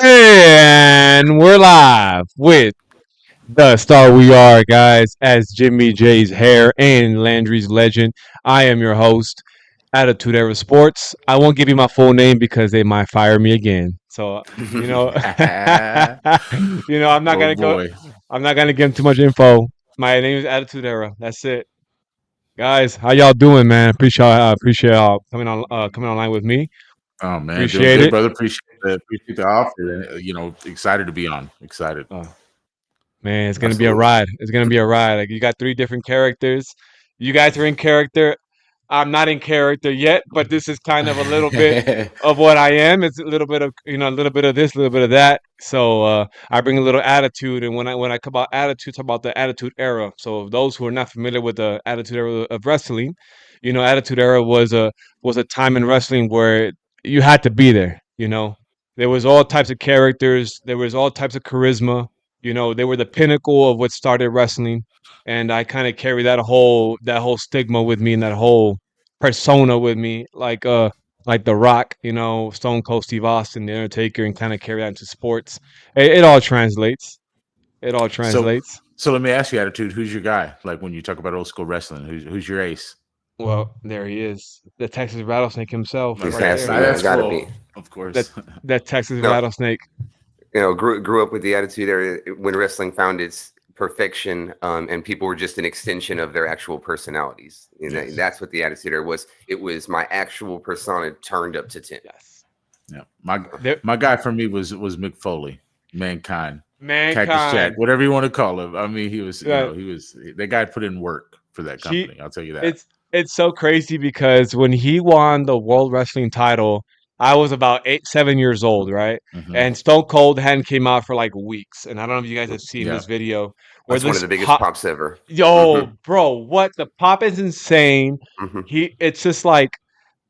And we're live with the Star We Are, guys, as Jimmy J's hair and Landry's legend. I am your host, Attitude Era Sports. I won't give you my full name because they might fire me again. So, you know, I'm not Oh gonna go. boy. I'm not gonna give them too much info. My name is Attitude Era. That's it, guys. How y'all doing, man? Appreciate y'all coming online with me. Oh man, doing Appreciate good, it. brother. Appreciate the offer. And, excited to be on. Excited. Uh, Man, it's gonna be a Absolutely. ride. It's gonna be a ride. Like you got three different characters. You guys are in character. I'm not in character yet, but this is kind of a little bit of what I am. It's a little bit of a little bit of this, a little bit of that. So I bring a little attitude, and when I come about attitude, talk about the Attitude Era. So those who are not familiar with the Attitude Era of wrestling, Attitude Era was a time in wrestling where you had to be there. There was all types of characters. There was all types of charisma. They were the pinnacle of what started wrestling, and I kind of carry that whole stigma with me and that whole persona with me, like The Rock, Stone Cold Steve Austin, The Undertaker, and kind of carry that into sports. It all translates. It all so translates. so let me ask you, Attitude, who's your guy? Like when you talk about old school wrestling, who's your ace? Well, there he is, the Texas Rattlesnake himself, It Let's right has to there. be. ask Got to for be. of That course. that Texas No, Rattlesnake. grew up with the attitude era when wrestling found its perfection, and people were just an extension of their actual personalities. Yes. That's what the attitude era was. It was my actual persona turned up to 10. Yes. Yeah. My There, my guy for me was Mick Foley, Mankind, Cactus Jack, mankind. whatever you want to call him. I mean, Uh, he was that guy put in work for that he company. I'll tell you that. it's so crazy because when he won the World Wrestling title, I was about 7 years old, right? Hmm. And Stone Cold hadn't came out for like weeks. And I don't know if you guys have seen Yeah. this video where That's one of this the biggest pop, pops ever. yo, Hmm. bro, what the pop is insane. Hmm. It's just like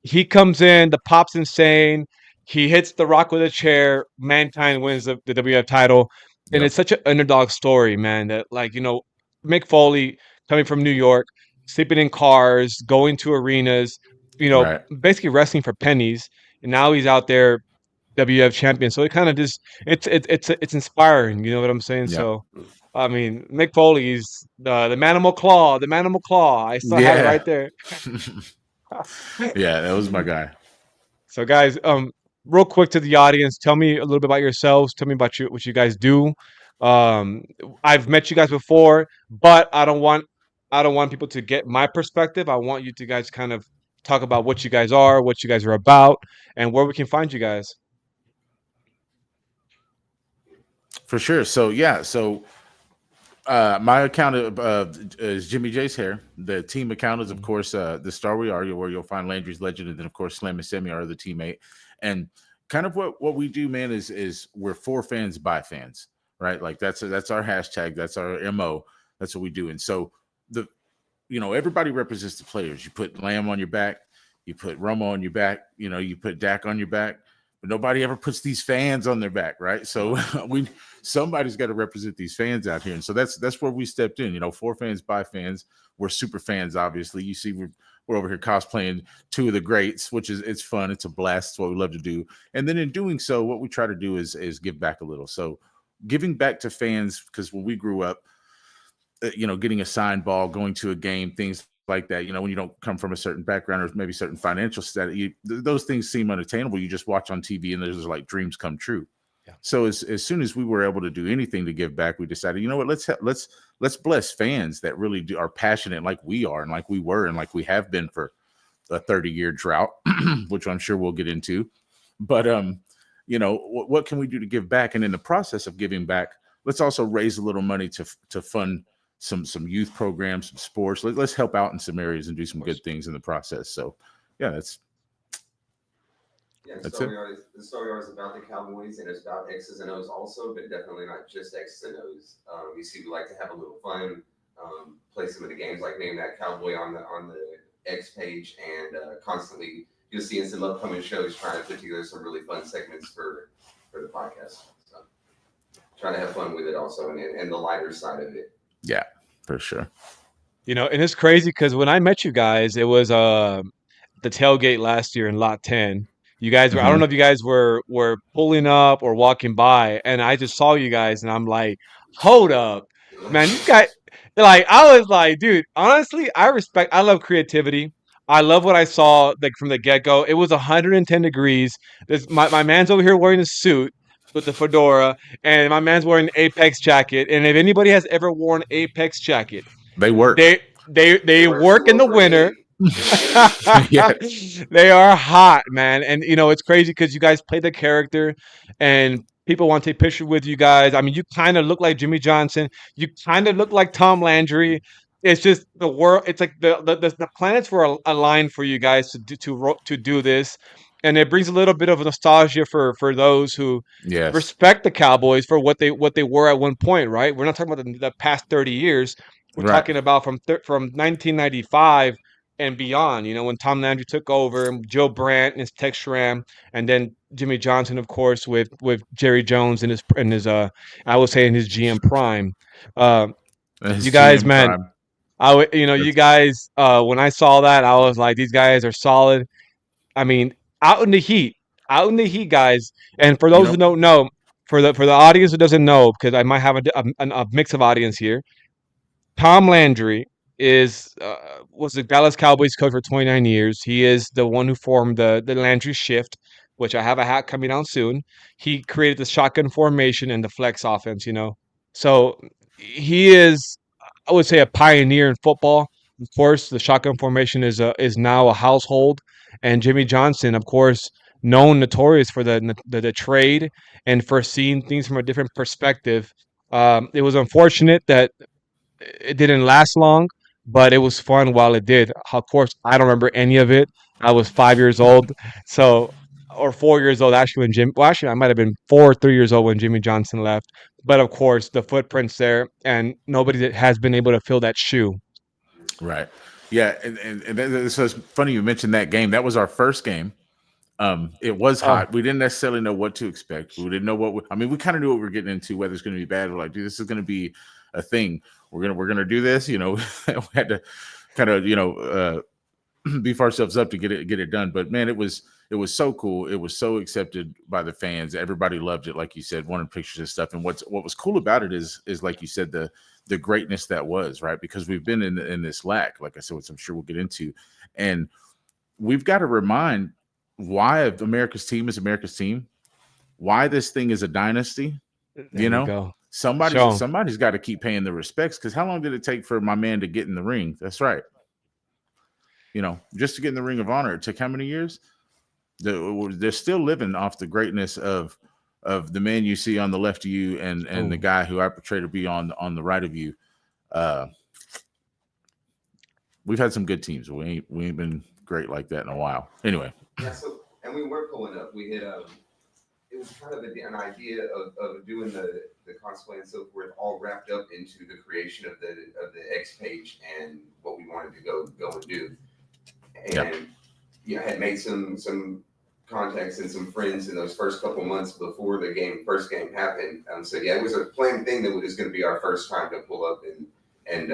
he comes in, the pop's insane. He hits the Rock with a chair. Mankind wins the WF title, and Yep. it's such an underdog story, man. That Mick Foley coming from New York, sleeping in cars, going to arenas, Right. basically wrestling for pennies, and now he's out there WF champion. So it kind of just it's inspiring. You know what I'm saying? Yep. So. I mean, Mick Foley's the Manimal Claw, the Manimal Claw. I still have it Yeah. right there. Yeah, that was my guy. So, guys, real quick to the audience, tell me a little bit about yourselves. Tell me about what you guys do. Um, I've met you guys before, but I don't want people to get my perspective. I want you to guys kind of talk about what you guys are, what you guys are about, and where we can find you guys. For sure. So yeah, so my account is Jimmy J's hair. The team account is of course the Star We Are, where you'll find Landry's Legend, and then of course Slam and Sammy are the teammate. And kind of what we do, man, is we're for fans by fans, right? Like that's our hashtag, that's our MO, that's what we do. And so the everybody represents the players. You put Lamb on your back, you put Romo on your back, you put Dak on your back. but nobody ever puts these fans on their back, right? So somebody's got to represent these fans out here, and so that's where we stepped in. You know, for fans by fans. We're super fans, obviously. You see, we're over here cosplaying two of the greats, which is it's fun. It's a blast. It's what we love to do. And then in doing so, what we try to do is give back a little. So giving back to fans, because when we grew up, you know, getting a signed ball, going to a game, things like that. You know, when you don't come from a certain background or maybe certain financial status, those things seem unattainable. You just watch on TV and there's like dreams come true. Yeah. So as soon as we were able to do anything to give back, we decided, you know what, let's bless fans that really are passionate like we are and like we were and like we have been for a 30-year drought, which I'm sure we'll get into. But you know, what can we do to give back? And in the process of giving back, let's also raise a little money to fund some youth programs, some sports. Let's help out in some areas and do some good things in the process. So yeah, that's the story arc is about the Cowboys, and it's about X's and O's also, but definitely not just X's and O's. You see, we like to have a little fun, play some of the games, like name that Cowboy on the X page, and constantly you'll see in some upcoming shows trying to put together some really fun segments for the podcast. So trying to have fun with it also, and the lighter side of it. Yeah, for sure. You know, and it's crazy because when I met you guys, it was the tailgate last year in Lot 10. You guys were, I don't know if you guys were pulling up or walking by, and I just saw you guys, and I'm like, hold up, man, you guys, like, I was like, dude, honestly, I love creativity. I love what I saw, like, from the get-go. It was 110 degrees. My man's over here wearing a suit with the fedora, and my man's wearing an Apex jacket. And if anybody has ever worn Apex jacket, they work. They work in the winter. Yes. They are hot, man. And you know, it's crazy because you guys play the character and people want to take pictures with you guys. I mean, you kind of look like Jimmy Johnson. You kind of look like Tom Landry. It's just the world. It's like the planets were aligned for you guys to do this, and it brings a little bit of nostalgia for those who respect the Cowboys for what they were at one point. Right? We're not talking about the past 30 years. We're talking about from 1995 and beyond. You know, when Tom Landry took over, and Joe Brandt and his Tex Schramm, and then Jimmy Johnson, of course, with Jerry Jones and his I would say in his GM prime. You guys, man. Prime. You guys, when I saw that, I was like, these guys are solid. I mean, out in the heat, guys. And for those who don't know, for the audience who doesn't know, because I might have a mix of audience here, Tom Landry was the Dallas Cowboys coach for 29 years. He is the one who formed the Landry shift, which I have a hat coming out soon. He created the shotgun formation and the flex offense, you know. So he is, I would say, a pioneer in football. Of course, the shotgun formation is now a household. And Jimmy Johnson, of course, notorious for the trade and for seeing things from a different perspective. It was unfortunate that it didn't last long, but it was fun while it did. Of course, I don't remember any of it. I was 5 years old, or 4 years old actually actually I might have been 4 or 3 years old when Jimmy Johnson left. But of course, the footprint's there, and nobody has been able to fill that shoe. Right. Yeah, and so it's funny you mentioned that game. That was our first game. It was hot. We didn't necessarily know what to expect. We didn't know we kind of knew what we were getting into, whether it's going to be bad. We're like, dude, this is going to be a thing. We're gonna do this. You know, we had to kind of beef ourselves up to get it done. But man, it was so cool. It was so accepted by the fans. Everybody loved it, like you said, wanted pictures and stuff. And what was cool about it is like you said, the greatness that was, right? Because we've been in this lack, like I said, which I'm sure we'll get into, and we've got to remind why America's team is America's team, why this thing is a dynasty. There you know. Somebody's got to keep paying the respects, because how long did it take for my man to get in the ring? That's right. You know, just to get in the Ring of Honor, it took how many years? They're still living off the greatness of the man you see on the left of you and the guy who I portray to be on the right of you. We've had some good teams. We ain't been great like that in a while. Anyway. Yeah. So, and we were pulling up. We had it was kind of an idea of doing the cosplay and so forth, all wrapped up into the creation of the X page and what we wanted to go and do. And had made some contacts and some friends in those first couple months before the first game happened. So yeah, it was a planned thing that was going to be our first time to pull up and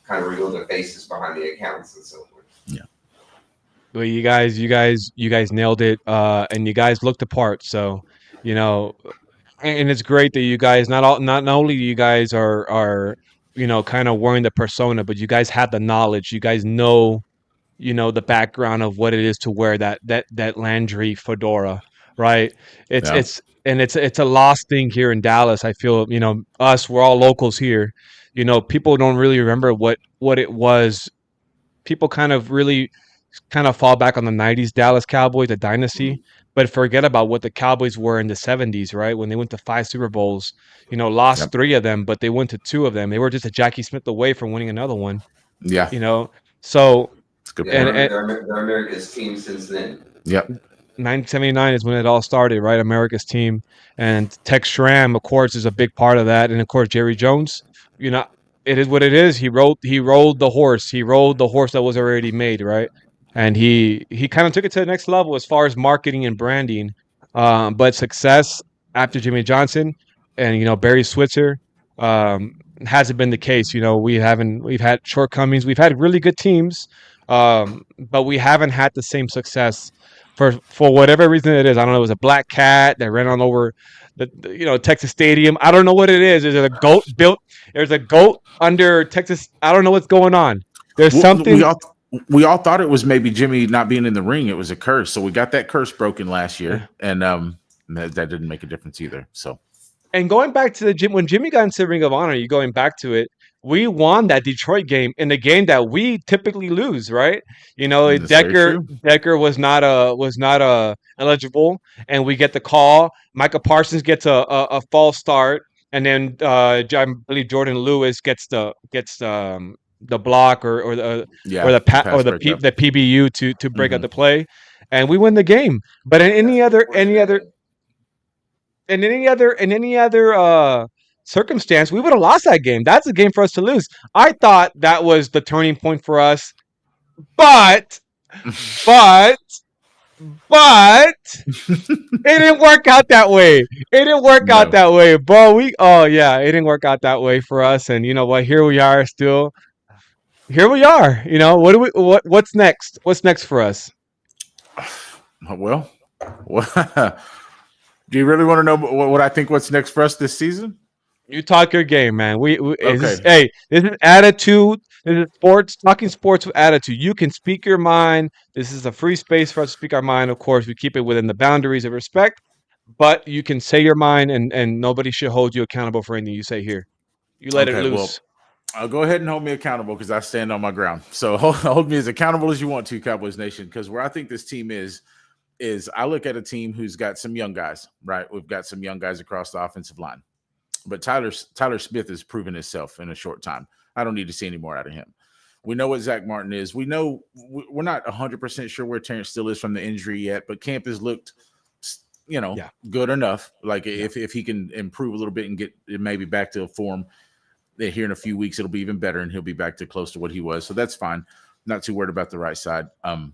kind of reveal the faces behind the accounts and so forth. Yeah. Well, you guys nailed it, and you guys looked apart. So, you know, and it's great that you guys not only you guys are kind of wearing the persona, but you guys have the knowledge. You guys know the background of what it is to wear that Landry fedora, right? It's Yeah. it's a lost thing here in Dallas. I feel we're all locals here. People don't really remember what it was. People kind of fall back on the 90s Dallas Cowboys, the dynasty, but forget about what the Cowboys were in the 70s, right? When they went to 5 Super Bowls, lost Yep. 3 of them, but they went to 2 of them. They were just a Jackie Smith away from winning another one, Yeah. So It's a good Yeah, point. they're America's team since then. Yep. 1979 is when it all started, right? America's team. And Tex Schramm, of course, is a big part of that. And of course, Jerry Jones, it is what it is. He rode the horse. He rode the horse that was already made, right? And he kind of took it to the next level as far as marketing and branding. But success after Jimmy Johnson and Barry Switzer hasn't been the case. We've had shortcomings. We've had really good teams, but we haven't had the same success for whatever reason it is. I don't know. It was a black cat that ran on over the Texas Stadium. I don't know what it is. There's a goat built. There's a goat under Texas. I don't know what's going on. There's something. We all thought it was maybe Jimmy not being in the ring. It was a curse. So we got that curse broken last year, and that didn't make a difference either. So. And going back to when Jimmy got into Ring of Honor, you going back to it, we won that Detroit game in the game that we typically lose, right? Decker was not eligible, and we get the call. Micah Parsons gets a false start, and then I believe Jordan Lewis gets the block or the PBU to break up the play, and we win the game. But in any other circumstance, we would have lost that game. That's a game for us to lose. I thought that was the turning point for us, but it didn't work out that way. It didn't work out that way, bro. It didn't work out that way for us. And you know what? Here we are still. Here we are. What's next? What's next for us? Well, do you really want to know what I think what's next for us this season? You talk your game, man. Okay. This is attitude. This is sports, talking sports with attitude. You can speak your mind. This is a free space for us to speak our mind. Of course, we keep it within the boundaries of respect, but you can say your mind, and nobody should hold you accountable for anything you say here. You let it loose. Well, I'll go ahead and hold me accountable because I stand on my ground. So hold me as accountable as you want to, Cowboys Nation, because where I think this team is I look at a team who's got some young guys, right? We've got some young guys across the offensive line. But Tyler Smith has proven himself in a short time. I don't need to see any more out of him. We know what Zach Martin is. We know we're not 100% sure where Terrence Steele is from the injury yet, but camp has looked, good enough. Like if he can improve a little bit and get maybe back to a form, that here in a few weeks it'll be even better and he'll be back to close to what he was. So that's fine. Not too worried about the right side. And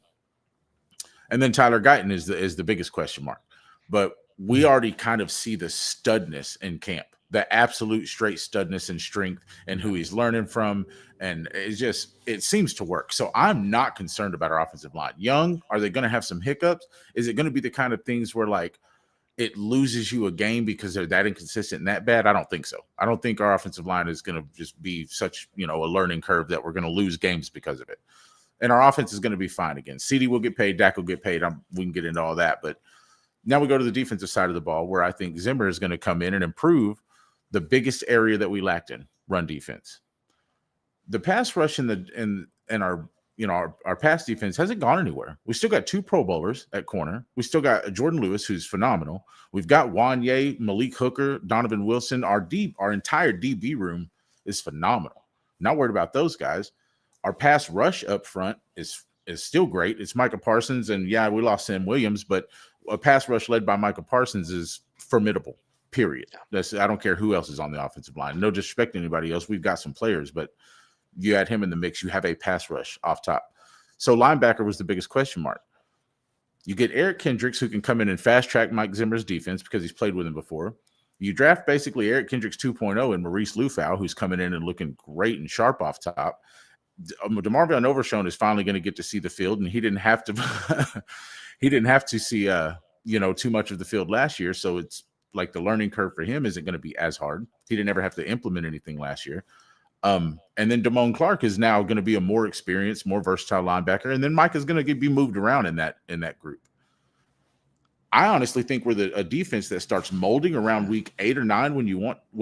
then Tyler Guyton is the biggest question mark. But we already kind of see the studness in camp, the absolute straight studness and strength and who he's learning from. And it seems to work. So I'm not concerned about our offensive line. Young, are they going to have some hiccups? Is it going to be the kind of things where like it loses you a game because they're that inconsistent and that bad? I don't think so. I don't think our offensive line is going to just be such, a learning curve that we're going to lose games because of it. And our offense is going to be fine again. CD will get paid. Dak will get paid. We can get into all that. But now we go to the defensive side of the ball where I think Zimmer is going to come in and improve the biggest area that we lacked in, run defense. The pass rush and our pass defense hasn't gone anywhere. We still got 2 Pro Bowlers at corner. We still got Jordan Lewis, who's phenomenal. We've got Wanye, Malik Hooker, Donovan Wilson. Our entire DB room is phenomenal. Not worried about those guys. Our pass rush up front is still great. It's Micah Parsons, and we lost Sam Williams, but a pass rush led by Micah Parsons is formidable, period. I don't care who else is on the offensive line. No disrespect to anybody else. We've got some players, but you add him in the mix, you have a pass rush off top. So linebacker was the biggest question mark. You get Eric Kendricks, who can come in and fast track Mike Zimmer's defense because he's played with him before. You draft basically Eric Kendricks 2.0 and Maurice Lufau, who's coming in and looking great and sharp off top. DeMarvion Overshown is finally going to get to see the field, and he didn't have to. He didn't have to see, too much of the field last year. So it's like the learning curve for him isn't going to be as hard. He didn't ever have to implement anything last year. And then Damone Clark is now going to be a more experienced, more versatile linebacker, and then Mike is going to be moved around in that group. I honestly think we're a defense that starts molding around week 8 or 9 when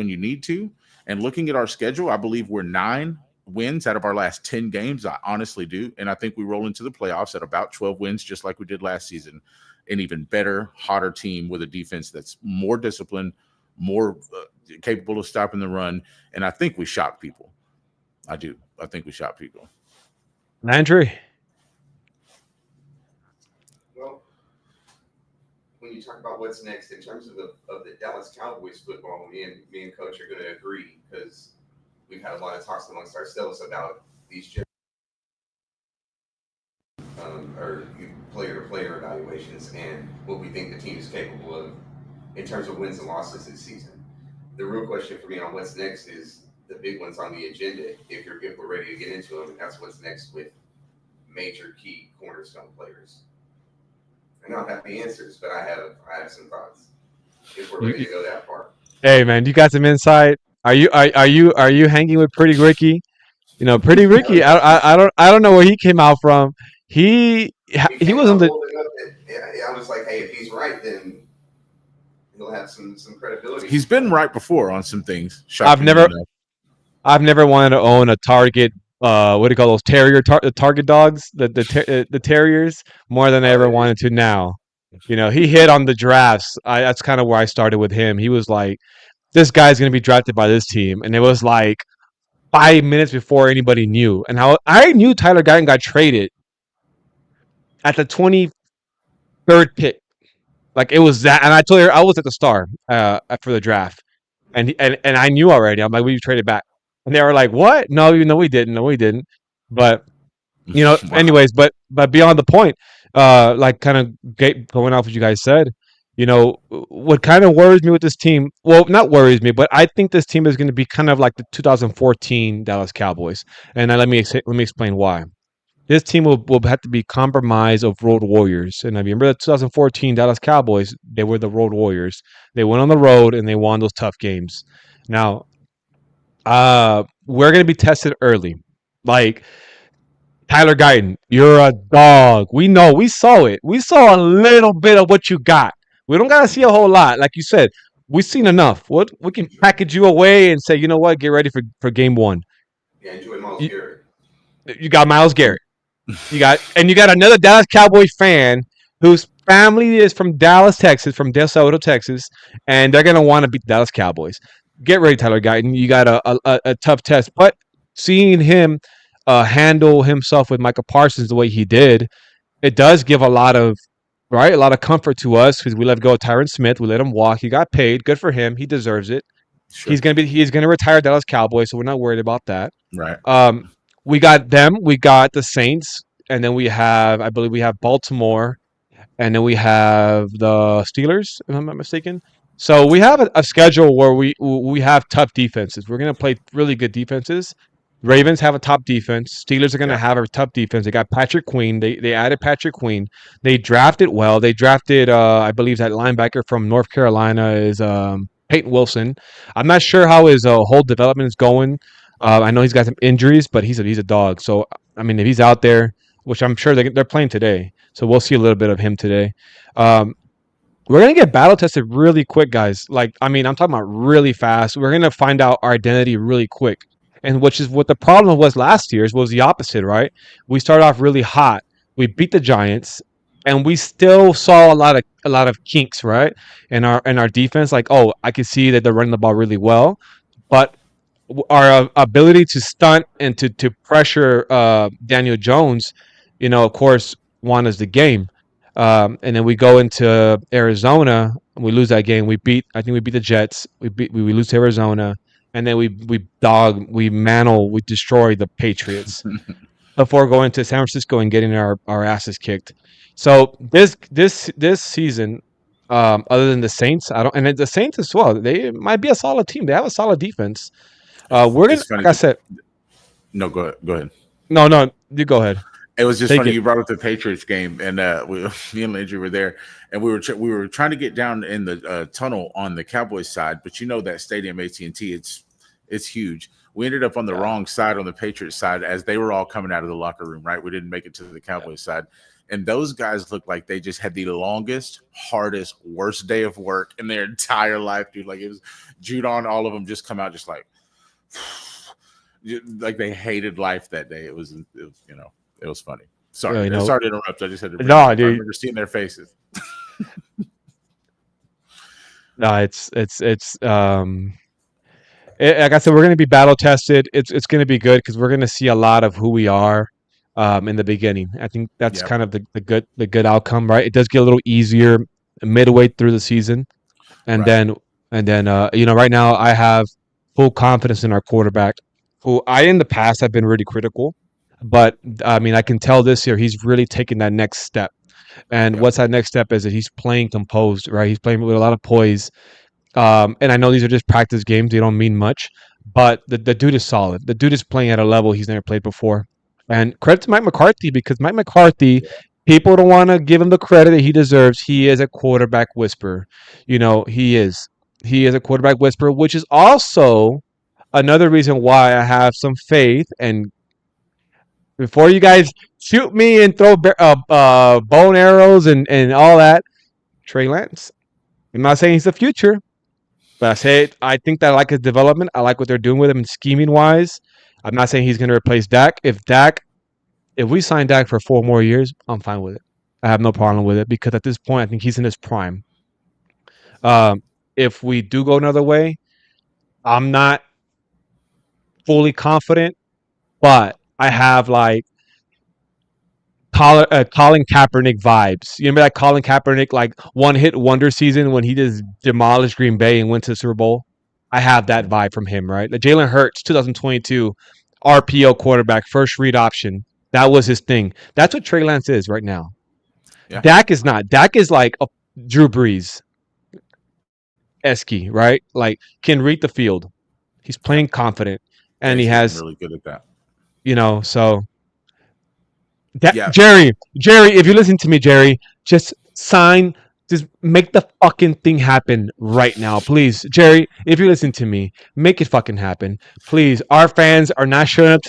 you need to. And looking at our schedule, I believe we're 9 wins out of our last 10 games. I honestly do. And I think we roll into the playoffs at about 12 wins, just like we did last season. An even better, hotter team with a defense that's more disciplined, more capable of stopping the run. And I think we shock people. I do. I think we shock people. Landry. Well, when you talk about what's next in terms of the Dallas Cowboys football, me and Coach are going to agree because we've had a lot of talks amongst ourselves about these or player-to-player evaluations and what we think the team is capable of in terms of wins and losses this season. The real question for me on what's next is the big ones on the agenda. If we're ready to get into them, and that's what's next with major key cornerstone players. I don't have the answers, but I have some thoughts. If we're ready to go that far. Hey man, you got some insight. Are you hanging with Pretty Ricky? Pretty Ricky. I don't know where he came out from. He wasn't the. I was like, hey, if he's right, then he'll have some credibility. He's been right before on some things. I've never wanted to own a Target. What do you call those the Target dogs? The terriers more than I ever wanted to now. He hit on the drafts. That's kind of where I started with him. He was like, this guy's going to be drafted by this team. And it was like 5 minutes before anybody knew. And how I knew Tyler Guyton got traded at the 23rd pick. Like it was that. And I told her I was at the Star for the draft. And I knew already. I'm like, we traded back. And they were like, what? No, we didn't. No, we didn't. But, Wow. anyways, but beyond the point, like kind of going off what you guys said, what kind of worries me with this team, well, not worries me, but I think this team is going to be kind of like the 2014 Dallas Cowboys. And let me explain why. This team will have to be compromised of road warriors. And I remember the 2014 Dallas Cowboys, they were the road warriors. They went on the road and they won those tough games. Now, we're going to be tested early. Like, Tyler Guyton, you're a dog. We know. We saw it. We saw a little bit of what you got. We don't got to see a whole lot. Like you said, we've seen enough. We can package you away and say, you know what, get ready for game 1. Yeah, enjoy Myles Garrett. You got Myles Garrett. You got another Dallas Cowboy fan whose family is from Dallas, Texas, from Del Salvador, Texas, and they're going to want to beat the Dallas Cowboys. Get ready, Tyler Guyton. You got a tough test. But seeing him handle himself with Micah Parsons the way he did, it does give a lot of comfort to us because we let go of Tyron Smith. We let him walk. He got paid. Good for him. He deserves it. Sure. He's gonna retire Dallas Cowboys, so we're not worried about that. Right. We got them. We got the Saints, and then I believe we have Baltimore, and then we have the Steelers, if I'm not mistaken. So we have a schedule where we have tough defenses. We're gonna play really good defenses. Ravens have a top defense. Steelers are going to have a tough defense. They got Patrick Queen. They added Patrick Queen. They drafted well. They drafted, I believe, that linebacker from North Carolina is Peyton Wilson. I'm not sure how his whole development is going. I know he's got some injuries, but he's a dog. So, I mean, if he's out there, which I'm sure they're playing today, so we'll see a little bit of him today. We're going to get battle tested really quick, guys. Like, I mean, I'm talking about really fast. We're going to find out our identity really quick. And which is what the problem was last year's was the opposite, right? We started off really hot. We beat the Giants, and we still saw a lot of kinks, right? In our defense, like, oh, I can see that they're running the ball really well, but our ability to stunt and to pressure Daniel Jones, of course, won us the game. And then we go into Arizona and we lose that game. I think we beat the Jets. We lose to Arizona. And then we destroy the Patriots. before going to San Francisco and getting our asses kicked. So this season, other than the Saints, I don't, and the Saints as well. They might be a solid team. They have a solid defense. We're gonna, It's funny. like I said, No, go ahead. Go ahead. no, you go ahead. It was just Take funny it. you brought up the Patriots game, and me and Landry were there, and we were trying to get down in the tunnel on the Cowboys side, but you know that stadium AT&T, it's huge. We ended up on the wrong side, on the Patriots side, as they were all coming out of the locker room. Right, we didn't make it to the Cowboys side, and those guys looked like they just had the longest, hardest, worst day of work in their entire life, dude. Like it was Judon, all of them just come out just like they hated life that day. It was It was funny. Sorry, sorry to interrupt. I just had to. No, dude. I remember seeing their faces. No, like I said, we're going to be battle tested. It's going to be good because we're going to see a lot of who we are in the beginning. I think that's kind of the good outcome, right? It does get a little easier midway through the season, and then right now I have full confidence in our quarterback, who in the past have been really critical. But I mean, I can tell this year he's really taking that next step. And what's that next step is that he's playing composed, right? He's playing with a lot of poise. And I know these are just practice games; they don't mean much. But the dude is solid. The dude is playing at a level he's never played before. And credit to Mike McCarthy, because Mike McCarthy, people don't want to give him the credit that he deserves. He is a quarterback whisperer. He is. He is a quarterback whisperer, which is also another reason why I have some faith. And before you guys shoot me and throw bone arrows and all that, Trey Lance. I'm not saying he's the future, but I think that I like his development. I like what they're doing with him scheming wise. I'm not saying he's going to replace Dak. If we sign Dak for 4 more years, I'm fine with it. I have no problem with it because at this point, I think he's in his prime. If we do go another way, I'm not fully confident, but I have like Colin Kaepernick vibes. You remember that Colin Kaepernick like one-hit wonder season when he just demolished Green Bay and went to the Super Bowl? I have that vibe from him, right? The Jalen Hurts, 2022, RPO quarterback, first read option. That was his thing. That's what Trey Lance is right now. Yeah. Dak is not. Dak is like a Drew Brees esky, right? Like can read the field. He's playing confident, and he has really good at that. So Jerry, if you listen to me, Jerry, just make the fucking thing happen right now, please. Jerry, if you listen to me, make it fucking happen, please. Our fans are not showing up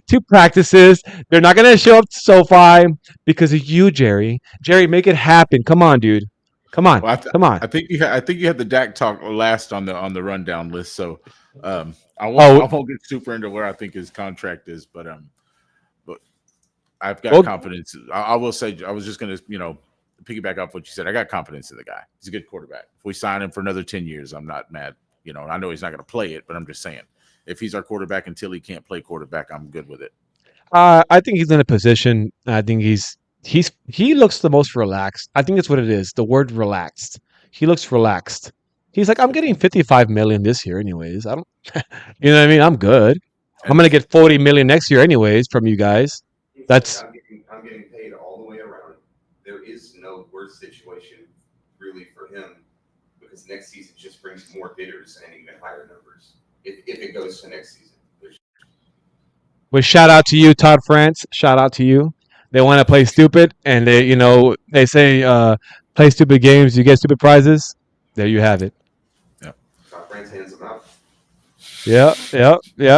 to practices. They're not gonna show up to SoFi because of you, Jerry. Jerry, make it happen. Come on, dude. Come on, come on. I think you had the Dak talk last on the rundown list, so I won't get super into where I think his contract is, but I've got confidence. I will say, I was just going to, piggyback off what you said. I got confidence in the guy. He's a good quarterback. If we sign him for another 10 years, I'm not mad. I know he's not going to play it, but I'm just saying, if he's our quarterback until he can't play quarterback, I'm good with it. I think he's in a position. I think he looks the most relaxed. I think that's what it is. The word relaxed. He looks relaxed. He's like, I'm getting $55 million this year, anyways. I don't, you know what I mean? I'm good. I'm gonna get $40 million next year, anyways, from you guys. That's. I'm getting paid all the way around. There is no worse situation really for him because next season just brings more bidders and even higher numbers if it goes to next season. Well, shout out to you, Todd France. Shout out to you. They want to play stupid, and they say play stupid games, you get stupid prizes. There you have it. Yeah. Todd France hands them out. Yeah.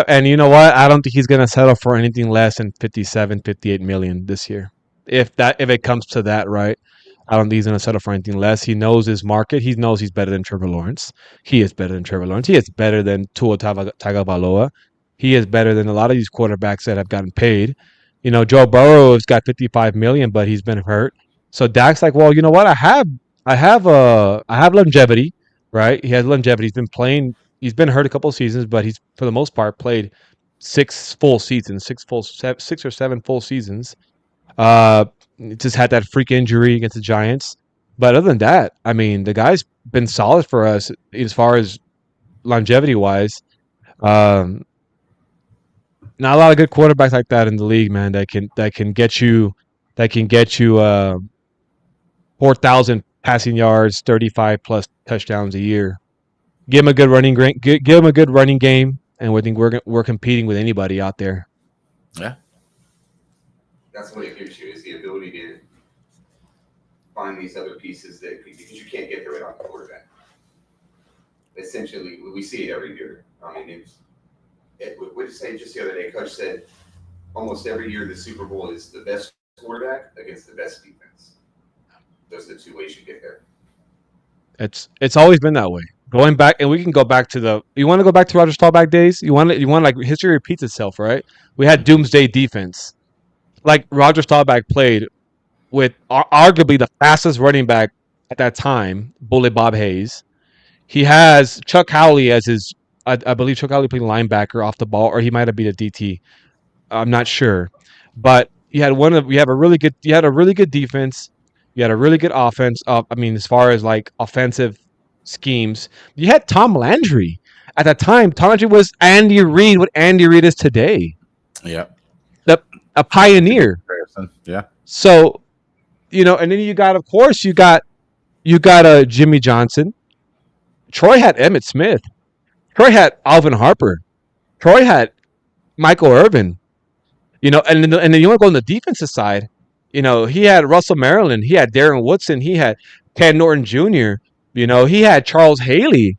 And you know what? I don't think he's gonna settle for anything less than 57, 58 million this year. If it comes to that, right? I don't think he's gonna settle for anything less. He knows his market. He knows he's better than Trevor Lawrence. He is better than Trevor Lawrence. He is better than Tua Tagovailoa. He is better than a lot of these quarterbacks that have gotten paid. Joe Burrow has got 55 million, but he's been hurt. So Dak's like, well, you know what? I have longevity, right? He has longevity. He's been playing. He's been hurt a couple of seasons, but he's for the most part played 6 full seasons, 6 or 7 full seasons. Just had that freak injury against the Giants, but other than that, I mean, the guy's been solid for us as far as longevity wise. Not a lot of good quarterbacks like that in the league, man. That can get you 4,000 passing yards, 35 plus touchdowns a year. Give him a good running give him a good running game, and we think we're competing with anybody out there. Yeah. That's what it gives you is the ability to find these other pieces because you can't get there without the quarterback. Essentially, we see it every year. I mean, what did you say just the other day? Coach said almost every year the Super Bowl is the best quarterback against the best defense. Those are the two ways you get there. It's always been that way. Going back, and we can go back to you want to go back to Roger Staubach days? You want like history repeats itself, right? We had doomsday defense. Like Roger Staubach played with arguably the fastest running back at that time, Bullet Bob Hayes. He has Chuck Howley as his. I believe Chuck Howley played linebacker off the ball, or he might have been a DT. I'm not sure, but you had you had a really good defense. You had a really good offense. I mean, as far as like offensive schemes, you had Tom Landry at that time. Tom Landry was Andy Reid, what Andy Reid is today, Yeah. a pioneer. Yeah. So, and then you got, of course, you got Jimmy Johnson. Troy had Emmitt Smith. Troy had Alvin Harper. Troy had Michael Irvin. And then you want to go on the defensive side. He had Russell Maryland. He had Darren Woodson. He had Ken Norton Jr. He had Charles Haley.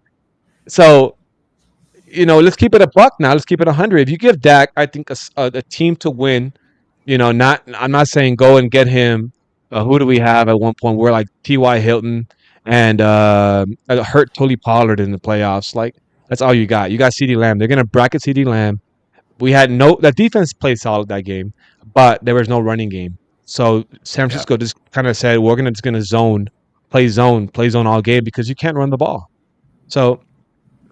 So, let's keep it a buck now. Let's keep it 100. If you give Dak, I think a team to win. I'm not saying go and get him. Who do we have at one point? We're like T.Y. Hilton and hurt Tony Pollard in the playoffs. Like, that's all you got. You got CeeDee Lamb. They're gonna bracket CeeDee Lamb. We had that defense played solid that game, but there was no running game. So San Francisco just kind of said we're gonna play zone all game because you can't run the ball. So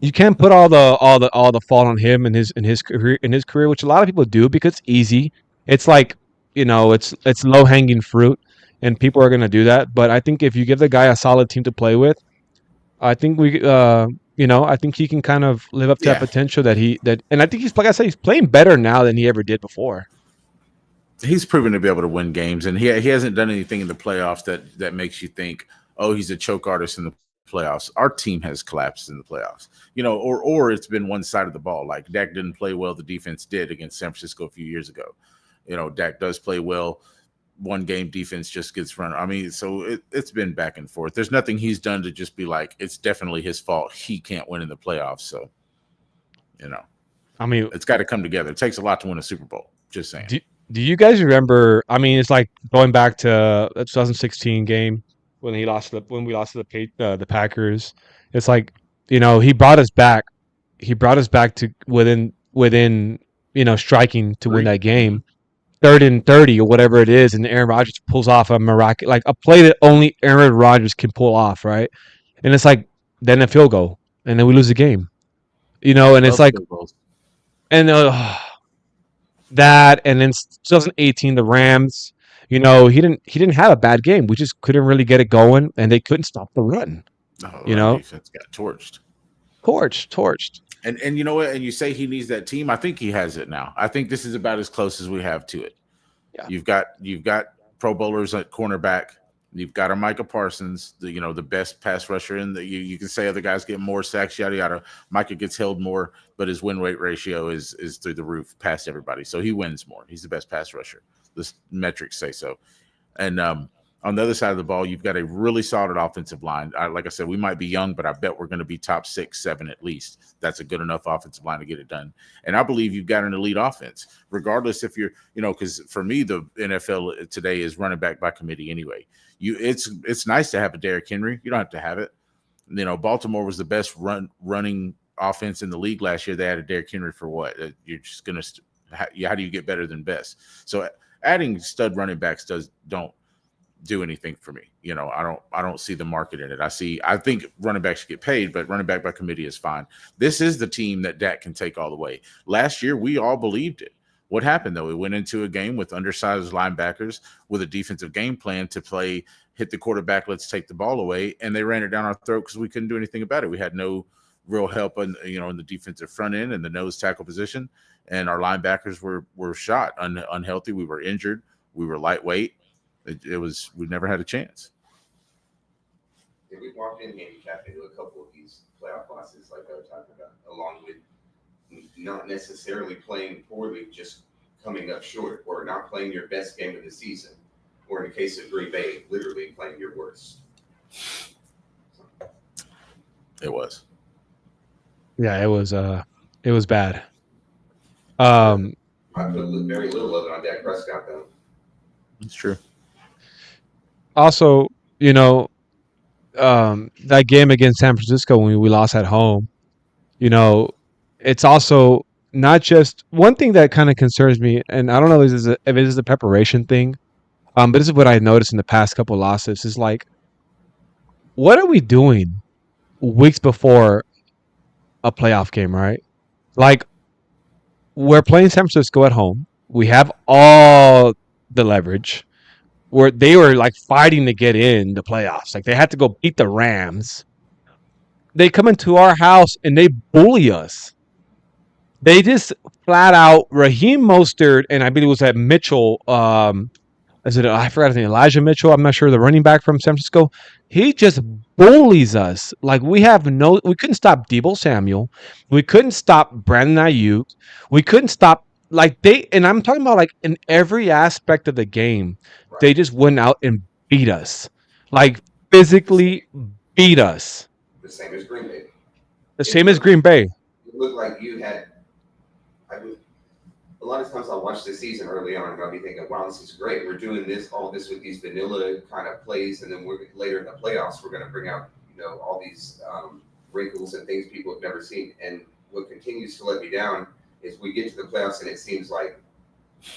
you can't put all the fault on him in his career, which a lot of people do because it's easy. It's like it's low hanging fruit, and people are gonna do that. But I think if you give the guy a solid team to play with, I think I think he can kind of live up to that potential and I think like I said, he's playing better now than he ever did before. He's proven to be able to win games, and he hasn't done anything in the playoffs that makes you think, oh, he's a choke artist in the playoffs. Our team has collapsed in the playoffs, or it's been one side of the ball. Like Dak didn't play well, the defense did against San Francisco a few years ago. Dak does play well. One game defense just gets run. I mean, so it's been back and forth. There's nothing he's done to just be like, it's definitely his fault. He can't win in the playoffs. So, I mean, it's got to come together. It takes a lot to win a Super Bowl. Just saying. Do you guys remember? I mean, it's like going back to the 2016 game when we lost to the Packers. It's like, he brought us back. He brought us back to within striking to win that game. 3rd and 30 or whatever it is, and Aaron Rodgers pulls off a play that only Aaron Rodgers can pull off, right? And it's like then a field goal, and then we lose the game, and it's like, and that, and then 2018 the Rams, he didn't have a bad game. We just couldn't really get it going, and they couldn't stop the run. Defense got torched. And you know what? And you say he needs that team. I think he has it now. I think this is about as close as we have to it. Yeah. You've got Pro Bowlers at cornerback. You've got a Micah Parsons, the best pass rusher in the. You can say other guys get more sacks, yada yada. Micah gets held more, but his win rate ratio is through the roof past everybody. So he wins more. He's the best pass rusher. The metrics say so. And on the other side of the ball, you've got a really solid offensive line. Like I said, we might be young, but I bet we're going to be top 6, 7 at least. That's a good enough offensive line to get it done. And I believe you've got an elite offense, regardless if you're, because for me, the NFL today is running back by committee anyway. It's nice to have a Derrick Henry. You don't have to have it. Baltimore was the best running offense in the league last year. They added Derrick Henry for what? You're just going to how do you get better than best? So adding stud running backs don't do anything for me. I don't see the market in it. I think running backs should get paid, but running back by committee is fine. This is the team that Dak can take all the way. Last year, we all believed it. What happened though? We went into a game with undersized linebackers with a defensive game plan to hit the quarterback, let's take the ball away, and they ran it down our throat because we couldn't do anything about it. We had no real help in in the defensive front end and the nose tackle position, and our linebackers were shot unhealthy. We were injured. We were lightweight. We never had a chance. Yeah, we walked in handicapped into a couple of these playoff losses, like I was talking about, along with not necessarily playing poorly, just coming up short, or not playing your best game of the season, or in the case of Green Bay, literally playing your worst. It was. Yeah, it was bad. I put very little of it on Dak Prescott, though. It's true. Also, that game against San Francisco when we lost at home, it's also not just one thing that kind of concerns me, and I don't know if it is a preparation thing, but this is what I noticed in the past couple losses is like, what are we doing weeks before a playoff game, right? Like, we're playing San Francisco at home. We have all the leverage. Where they were like fighting to get in the playoffs. Like they had to go beat the Rams. They come into our house and they bully us. They just flat out Raheem Mostert and I believe it was that Mitchell. I forgot his name, Elijah Mitchell. I'm not sure, the running back from San Francisco. He just bullies us. Like we couldn't stop Deebo Samuel. We couldn't stop Brandon Ayuk. We couldn't stop and I'm talking about like in every aspect of the game, they just went out and beat us. Like physically beat us. The same as Green Bay. As Green Bay. It looked like you had. A lot of times I'll watch the season early on and I'll be thinking, wow, this is great. We're doing all this with these vanilla kind of plays, and then later in the playoffs, we're going to bring out, all these wrinkles and things people have never seen. And what continues to let me down is we get to the playoffs and it seems like,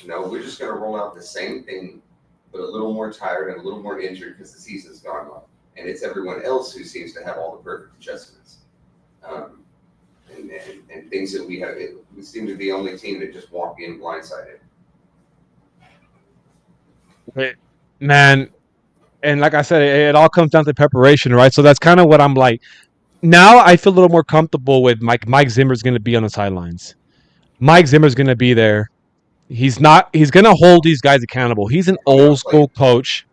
we're just going to roll out the same thing, but a little more tired and a little more injured because the season's gone on. And it's everyone else who seems to have all the perfect adjustments. And things that we have, we seem to be the only team that just walk in blindsided. Man, and like I said, it all comes down to preparation, right? So that's kind of what I'm like. Now I feel a little more comfortable with Mike Zimmer's going to be on the sidelines. Mike Zimmer's going to be there. He's going to hold these guys accountable. He's an old school coach.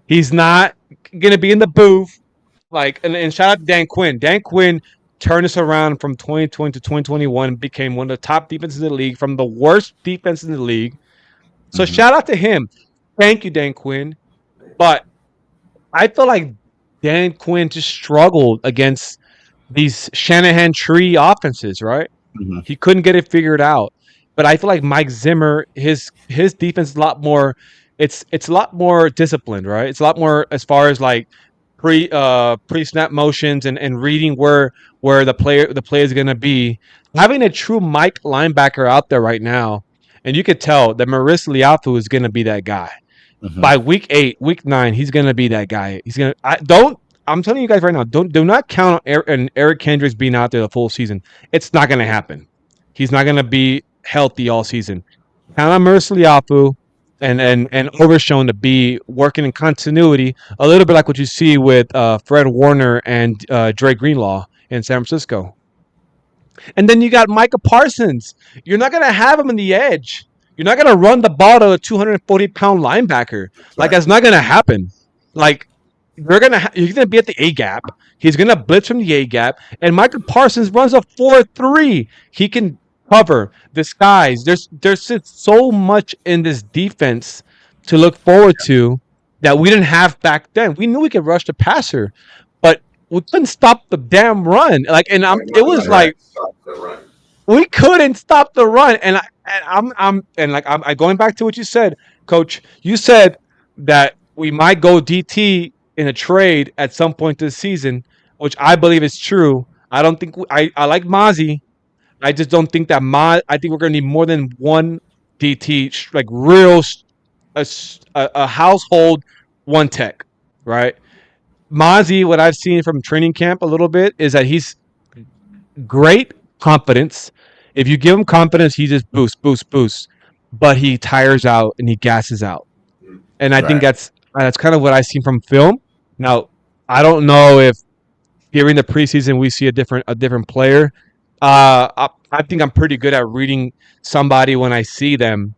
He's not going to be in the booth. And shout out to Dan Quinn. Dan Quinn turned us around from 2020 to 2021 and became one of the top defenses in the league, from the worst defense in the league. So shout out to him. Thank you, Dan Quinn. But I feel like Dan Quinn just struggled against these Shanahan tree offenses, right? Mm-hmm. He couldn't get it figured out. But I feel like Mike Zimmer, his defense is a lot more. It's a lot more disciplined, right? It's a lot more as far as like pre-snap motions and reading where the play is going to be. Having a true Mike linebacker out there right now, and you could tell that Maurice Liafu is going to be that guy. Mm-hmm. By week 8, week 9, he's going to be that guy. I'm telling you guys right now, do not count on Eric Kendricks being out there the full season. It's not going to happen. He's not going to be healthy all season. Count on Maurice Liafu and Overshown to be working in continuity, a little bit like what you see with Fred Warner and Dre Greenlaw in San Francisco. And then you got Micah Parsons. You're not going to have him in the edge. You're not going to run the ball to a 240-pound linebacker. That's not going to happen. You're going to be at the A-gap. He's going to blitz from the A-gap. And Micah Parsons runs a 4.3. He can cover, disguise. There's just so much in this defense to look forward to that we didn't have back then. We knew we could rush the passer, but we couldn't stop the damn run. It was like we couldn't stop the run. And I'm going back to what you said, Coach. You said that we might go DT in a trade at some point this season, which I believe is true. I don't think I like Mozzie. I just don't think that I think we're going to need more than one DT, like real a household one tech, right? Mozzie, what I've seen from training camp a little bit is that he's great confidence. If you give him confidence, he just boosts, but he tires out and he gasses out. And I think that's kind of what I've seen from film. Now, I don't know if Here in the preseason, we see a different player. I think I'm pretty good at reading somebody when I see them,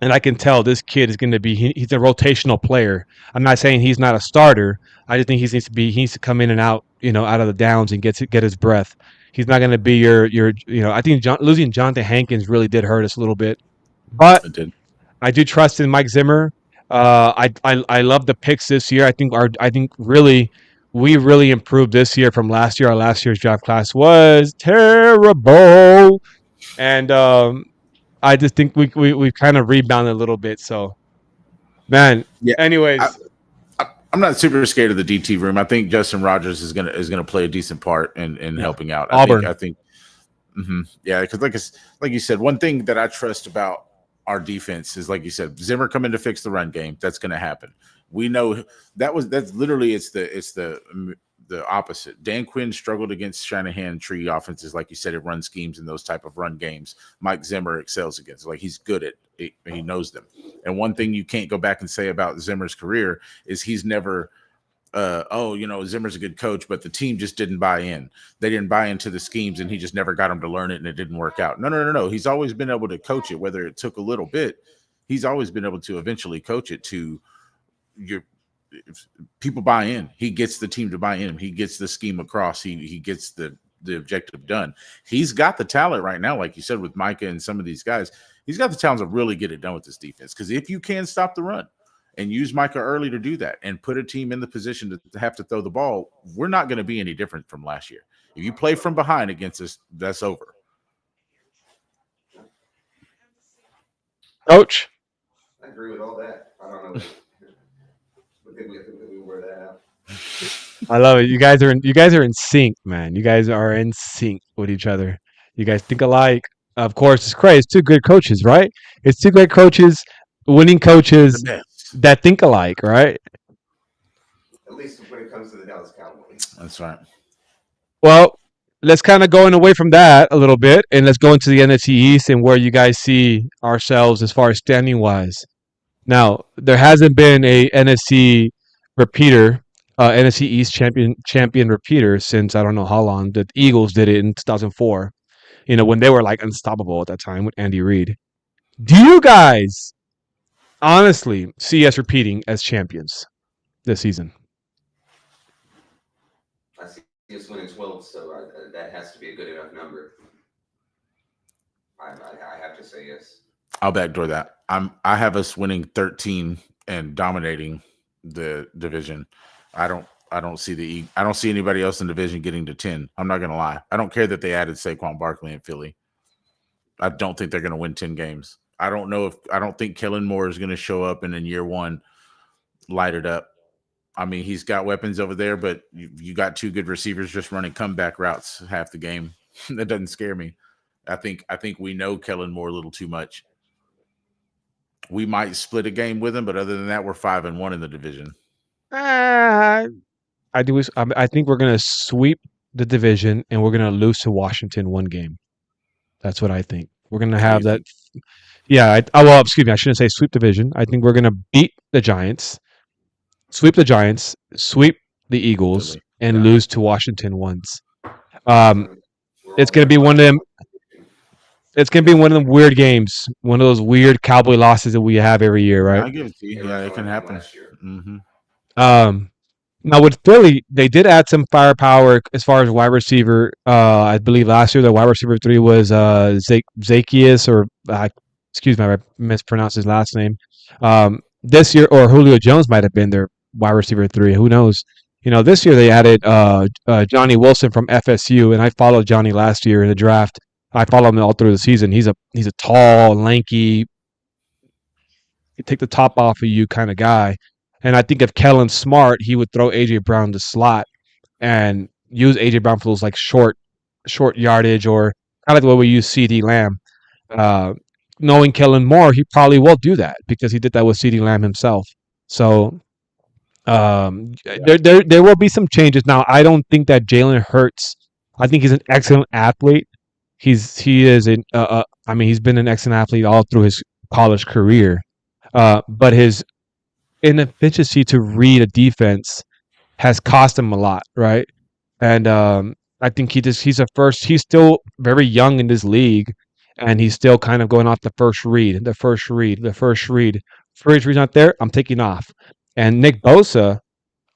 and I can tell this kid is going to be. He's a rotational player. I'm not saying he's not a starter. I just think he needs to come in and out, out of the downs and get his breath. He's not going to be your. I think losing Jonathan Hankins really did hurt us a little bit, but It did. I do trust in Mike Zimmer. I love the picks this year. I think really we really improved this year from last year. Our last year's draft class was terrible, and I just think we kind of rebounded a little bit. So, man. Yeah. Anyways, I'm not super scared of the DT room. I think Justin Rogers is gonna play a decent part in helping out. Auburn. I think yeah, because like you said, one thing that I trust about our defense is, like you said, Zimmer coming to fix the run game. That's going to happen. We know that's literally it's the opposite. Dan Quinn struggled against Shanahan tree offenses, like you said, it run schemes and those type of run games. Mike Zimmer excels against. Like, he's good at it. He knows them. And one thing you can't go back and say about Zimmer's career is he's never Zimmer's a good coach, but the team just didn't buy in. They didn't buy into the schemes, and he just never got them to learn it, and it didn't work out. No. He's always been able to coach it, whether it took a little bit. He's always been able to eventually coach it to people buy in. He gets the team to buy in. He gets the scheme across. He gets the objective done. He's got the talent right now, like you said, with Micah and some of these guys. He's got the talent to really get it done with this defense, because if you can stop the run and use Micah early to do that and put a team in the position to have to throw the ball, we're not going to be any different from last year. If you play from behind against us, that's over. Coach. I agree with all that. I don't know. I think we wear that out. I love it. You guys are in sync, man. You guys are in sync with each other. You guys think alike. Of course, it's crazy. It's two good coaches, right? It's two great coaches, winning coaches that think alike, right? At least when it comes to the Dallas Cowboys. That's right. Well, let's kind of go away from that a little bit, and let's go into the NFC East and where you guys see ourselves as far as standing wise. Now, there hasn't been a NFC repeater, NFC East champion repeater since I don't know how long. The Eagles did it in 2004. When they were like unstoppable at that time with Andy Reid. Do you guys honestly see us repeating as champions this season? I see us winning 12, so that has to be a good enough number. I have to say yes. I'll backdoor that. I have us winning 13 and dominating the division. I don't see anybody else in the division getting to 10. I'm not going to lie. I don't care that they added Saquon Barkley in Philly. I don't think they're going to win 10 games. I don't think Kellen Moore is going to show up and in year one light it up. I mean, he's got weapons over there, but you got two good receivers just running comeback routes half the game. That doesn't scare me. I think we know Kellen Moore a little too much. We might split a game with him, but other than that, we're 5-1 in the division. I think we're going to sweep the division, and we're going to lose to Washington one game. That's what I think. We're going to have that. Yeah. Excuse me. I shouldn't say sweep division. I think we're going to beat the Giants, sweep the Eagles, and lose to Washington once. It's going to be one of them. It's going to be one of them weird games, one of those weird Cowboy losses that we have every year, right? I give it to you. Yeah, it can happen. Now with Philly, they did add some firepower as far as wide receiver. I believe last year the wide receiver 3 was Zaccheaus, or excuse me, I mispronounced his last name. This year, or Julio Jones might have been their wide receiver 3. Who knows? This year they added Johnny Wilson from FSU, and I followed Johnny last year in the draft. I followed him all through the season. He's a tall, lanky, take the top off of you kind of guy. And I think if Kellen's smart, he would throw A.J. Brown to slot and use A.J. Brown for those like short yardage, or kind of like the way we use C.D. Lamb. Knowing Kellen Moore, he probably will do that because he did that with C.D. Lamb himself. So there will be some changes. Now, I don't think that Jalen Hurts, I think he's an excellent athlete. He's been an excellent athlete all through his college career. But his inefficiency to read a defense has cost him a lot, right? And I think he's a first. He's still very young in this league, and he's still kind of going off the first read, the first read, the first read. First read's not there. I'm taking off. And Nick Bosa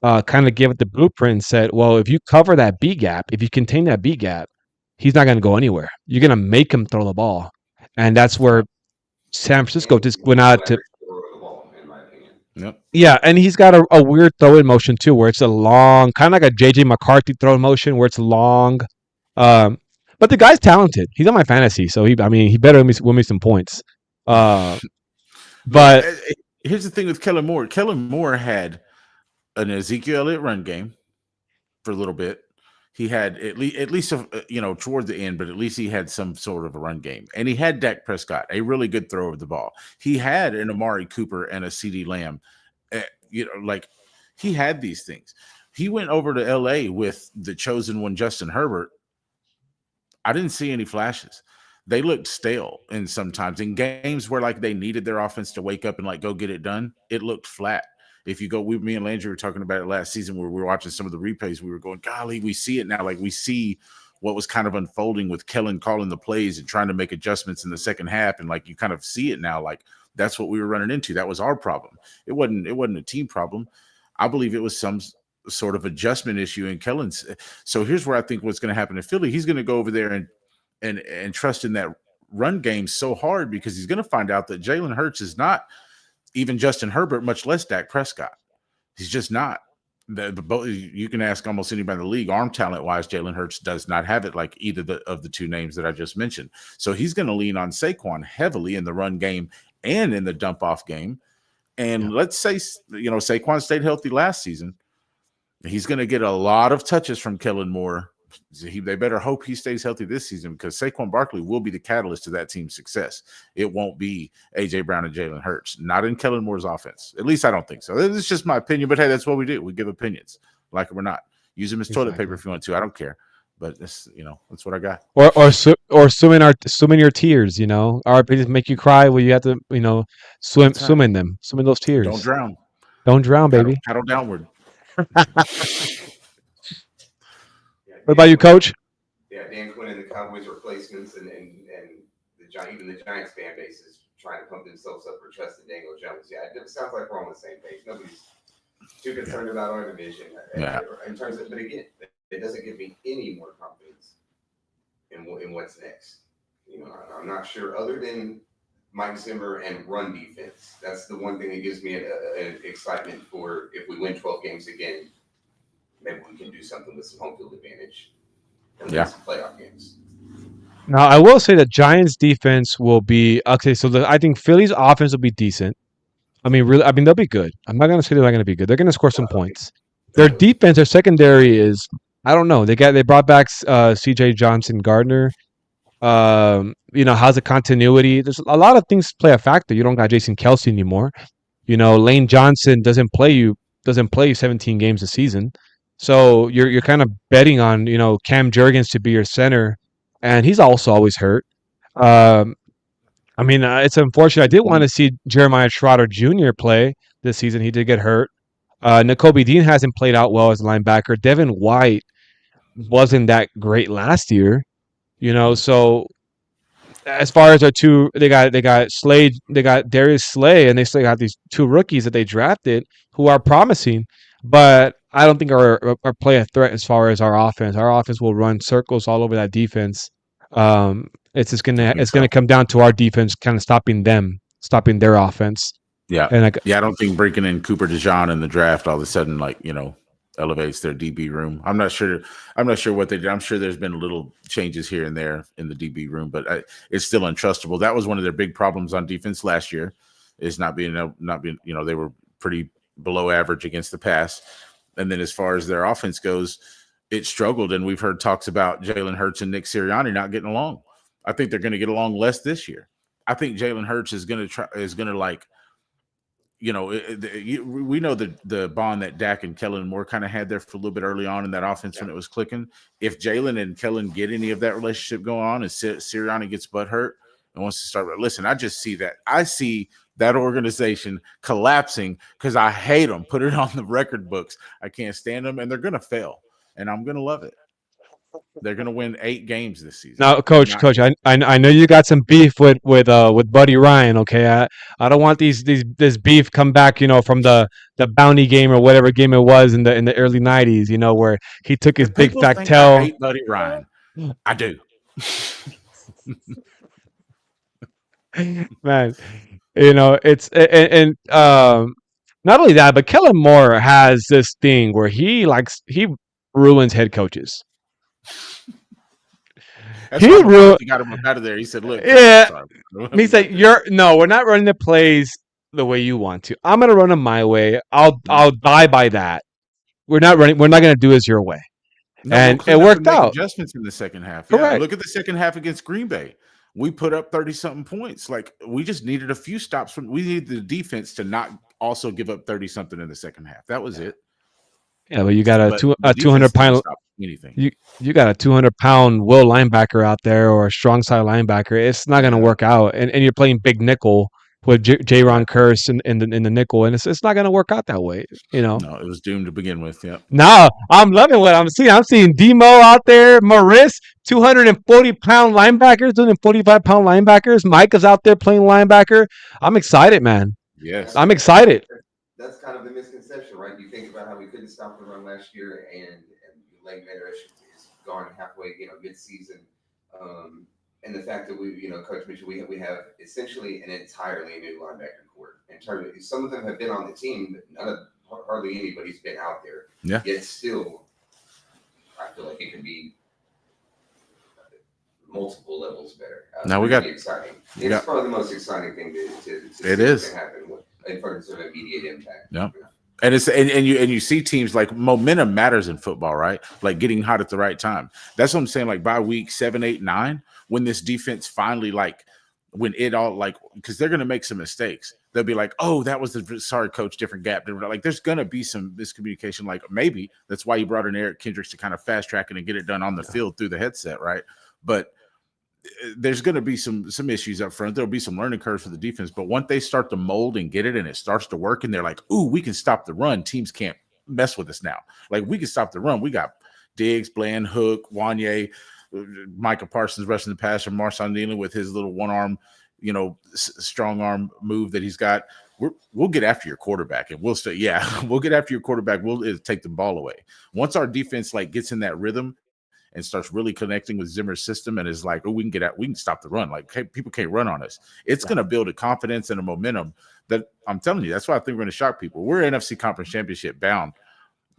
kind of gave it the blueprint and said, "Well, if you cover that B gap, if you contain that B gap, he's not going to go anywhere. You're going to make him throw the ball." And that's where San Francisco And just he's went a out to. leverage thrower of the ball, in my opinion. Yep. Yeah, and he's got a weird throw in motion too, where it's a long, kind of like a JJ McCarthy throw in motion, where it's long. Um, but the guy's talented. He's on my fantasy, so I mean, he better win me some points. Look, But here's the thing with Kellen Moore. Kellen Moore had an Ezekiel Elliott run game for a little bit. He had at least toward the end, but at least he had some sort of a run game, and he had Dak Prescott, a really good thrower of the ball. He had an Amari Cooper and a CeeDee Lamb. Like he had these things. He went over to LA with the chosen one, Justin Herbert. I didn't see any flashes. They looked stale, and sometimes in games where like they needed their offense to wake up and like go get it done, it looked flat. If you go, me and Landry were talking about it last season where we were watching some of the replays. We were going, golly, we see it now. Like we see what was kind of unfolding with Kellen calling the plays and trying to make adjustments in the second half. And like you kind of see it now, like that's what we were running into. That was our problem. It wasn't a team problem. I believe it was some sort of adjustment issue in Kellen's. So here's where I think what's going to happen in Philly. He's going to go over there and trust in that run game so hard because he's going to find out that Jalen Hurts is not even Justin Herbert, much less Dak Prescott. He's just not. You can ask almost anybody in the league, arm talent wise, Jalen Hurts does not have it like either of the two names that I just mentioned. So he's going to lean on Saquon heavily in the run game and in the dump off game. And let's say, Saquon stayed healthy last season. He's going to get a lot of touches from Kellen Moore. They better hope he stays healthy this season because Saquon Barkley will be the catalyst to that team's success. It won't be A.J. Brown and Jalen Hurts, not in Kellen Moore's offense. At least I don't think so. It's just my opinion, but hey, that's what we do. We give opinions, like it or not. Use them as toilet paper if you want to. I don't care, but that's what I got. Or swim in your tears. Our opinions make you cry. Well, you have to swim in them. Swim in those tears. Don't drown, baby. Paddle downward. What about you, Coach? Yeah, Dan Quinn and the Cowboys replacements, and even the Giants fan base is trying to pump themselves up for trusting Daniel Jones. Yeah, it sounds like we're on the same page. Nobody's too concerned about our division in terms of. But again, it doesn't give me any more confidence in what's next. I'm not sure other than Mike Zimmer and run defense. That's the one thing that gives me an excitement for if we win 12 games again. Maybe we can do something with some home field advantage and win some playoff games. Now, I will say that Giants' defense will be okay. So I think Philly's offense will be decent. I mean, really, they'll be good. I'm not going to say they're not going to be good. They're going to score some points. Their defense, their secondary is, I don't know. They brought back C.J. Johnson Gardner. How's the continuity? There's a lot of things play a factor. You don't got Jason Kelce anymore. Lane Johnson doesn't play 17 games a season. So you're kind of betting on, Cam Jurgens to be your center, and he's also always hurt. It's unfortunate. I did want to see Jeremiah Trotter Jr. play this season. He did get hurt. Nakobe Dean hasn't played out well as a linebacker. Devin White wasn't that great last year, So as far as our two, they got Slade, they got Darius Slay, and they still got these two rookies that they drafted who are promising, but I don't think are play a threat as far as our offense. Our offense will run circles all over that defense. It's just gonna come down to our defense kind of stopping their offense. Yeah, and I don't think breaking in Cooper DeJean in the draft all of a sudden elevates their DB room. I'm not sure what they did. I'm sure there's been little changes here and there in the DB room, but it's still untrustable. That was one of their big problems on defense last year, is not being they were pretty below average against the pass. And then as far as their offense goes, it struggled. And we've heard talks about Jalen Hurts and Nick Sirianni not getting along. I think they're going to get along less this year. I think Jalen Hurts is going to we know the bond that Dak and Kellen Moore kind of had there for a little bit early on in that offense when it was clicking. If Jalen and Kellen get any of that relationship going on and Sirianni gets butthurt and wants to start, listen, I just see that. I see that organization collapsing because I hate them. Put it on the record books. I can't stand them, and they're going to fail. and I'm gonna love it. They're gonna win 8 games this season. Now, coach, Not, I know you got some beef with Buddy Ryan. Okay, I don't want this beef come back. From the bounty game or whatever game it was in the early '90s. Where he took his if big people fat think I tail. hate Buddy Ryan, I do. Man, it's and not only that, but Kellen Moore has this thing where he ruins head coaches. That's He why ru McCarthy got him up out of there. He said, "Look, Coach, I'm Yeah, sorry. he said, no, we're not running the plays the way you want to. I'm gonna run them my way. I'll die by that. We're not gonna do it your way." No, we'll And it clean up and worked make out. adjustments in the second half. Yeah, Correct. look at the second half against Green Bay. We put up 30-something points. Like, we just needed a few stops we needed the defense to not also give up 30-something in the second half. That was it. Yeah, but you got But a the 200 defense didn't pound stop anything. you got a 200-pound will linebacker out there or a strong side linebacker. It's not gonna Yeah. work out. And you're playing big nickel with J-Ron Curse in the nickel, and it's not gonna work out that way. No, it was doomed to begin with. Yeah. Now I'm loving what I'm seeing. I'm seeing Demo out there, Maris, 240-pound linebackers, 245-pound linebackers. Mike is out there playing linebacker. I'm excited, man. Yes. I'm excited. That's kind of the misconception, right? You think about how we couldn't stop the run last year, and Lane Manor is gone halfway, mid-season, and the fact that Coach Mitchell, we have essentially an entirely new linebacker corps. In terms of some of them have been on the team, but hardly anybody's been out there. Yeah. Yet still, I feel like it could be multiple levels better. Now we got exciting. It's probably the most exciting thing to it see is. what can happen in terms of immediate impact. Yeah. And it's and you see teams like momentum matters in football, right? Like getting hot at the right time. That's what I'm saying. Like by week 7, 8, 9, when this defense finally when it all because they're gonna make some mistakes. They'll be like, "Oh, that was sorry, coach, different gap." Like there's gonna be some miscommunication. Like maybe that's why you brought in Eric Kendricks to kind of fast track it and get it done on the field through the headset, right? But there's going to be some issues up front. There'll be some learning curves for the defense, but once they start to mold and get it and it starts to work and they're like, "Ooh, we can stop the run. Teams can't mess with us now. Like we can stop the run. We got Diggs, Bland, Hook, Wanye, Micah Parsons rushing the passer, Marshawn Nealon with his little one arm, strong arm move that he's got. We'll get after your quarterback and we'll say, yeah, we'll get after your quarterback. We'll take the ball away. Once our defense gets in that rhythm and starts really connecting with Zimmer's system and is like, "Oh, we can stop the run. Like, hey, people can't run on us." It's going to build a confidence and a momentum that I'm telling you. That's why I think we're going to shock people. We're NFC Conference Championship bound.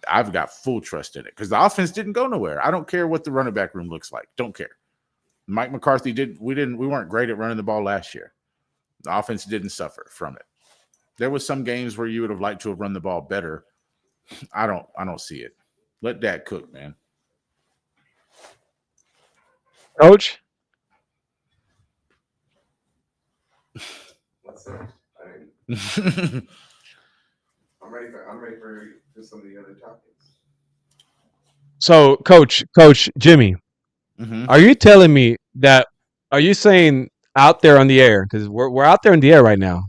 I've got full trust in it because the offense didn't go nowhere. I don't care what the running back room looks like. Don't care. Mike McCarthy we weren't great at running the ball last year. The offense didn't suffer from it. There was some games where you would have liked to have run the ball better. I don't see it. Let Dak cook, man. Coach? What's that? I'm ready for some of the other topics. So, Coach Jimmy, are you telling me that? Are you saying out there on the air? Because we're out there in the air right now.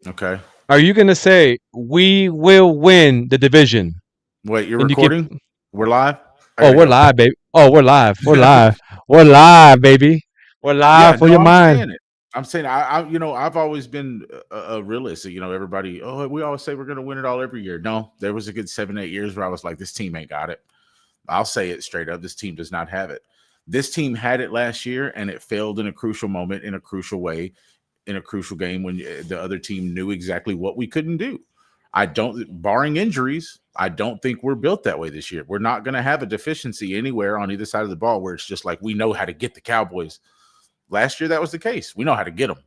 Okay. Are you going to say we will win the division? Wait, you're recording? We're live? We're live, baby. Oh, we're live. We're live. We're live, baby. We're live for your mind. I'm saying I've always been a realist. Everybody, we always say we're going to win it all every year. No, there was a good 7, 8 years where I was like, this team ain't got it. I'll say it straight up. This team does not have it. This team had it last year, and it failed in a crucial moment, in a crucial way, in a crucial game when the other team knew exactly what we couldn't do. Barring injuries, I don't think we're built that way this year. We're not going to have a deficiency anywhere on either side of the ball where it's just like we know how to get the Cowboys. Last year, that was the case. We know how to get them.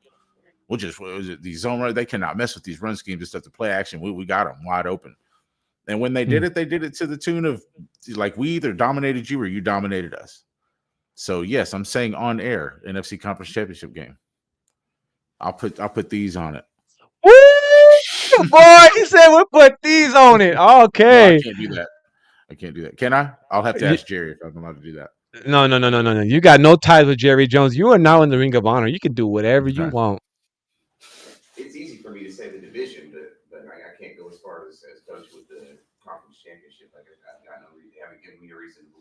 These zone runs, they cannot mess with these run schemes and stuff. To play action, we got them wide open. And when they did it to the tune of we either dominated you or you dominated us. So yes, I'm saying on air, NFC Conference Championship game. I'll put these on it. Woo! Boy, he said we'll put these on it. Okay. No, I can't do that. Can I? I'll have to ask Jerry if I'm allowed to do that. No. You got no ties with Jerry Jones. You are now in the Ring of Honor. You can do whatever you want. It's easy for me to say the division, but I can't go as far as coach with the conference championship. I haven't given me a reason to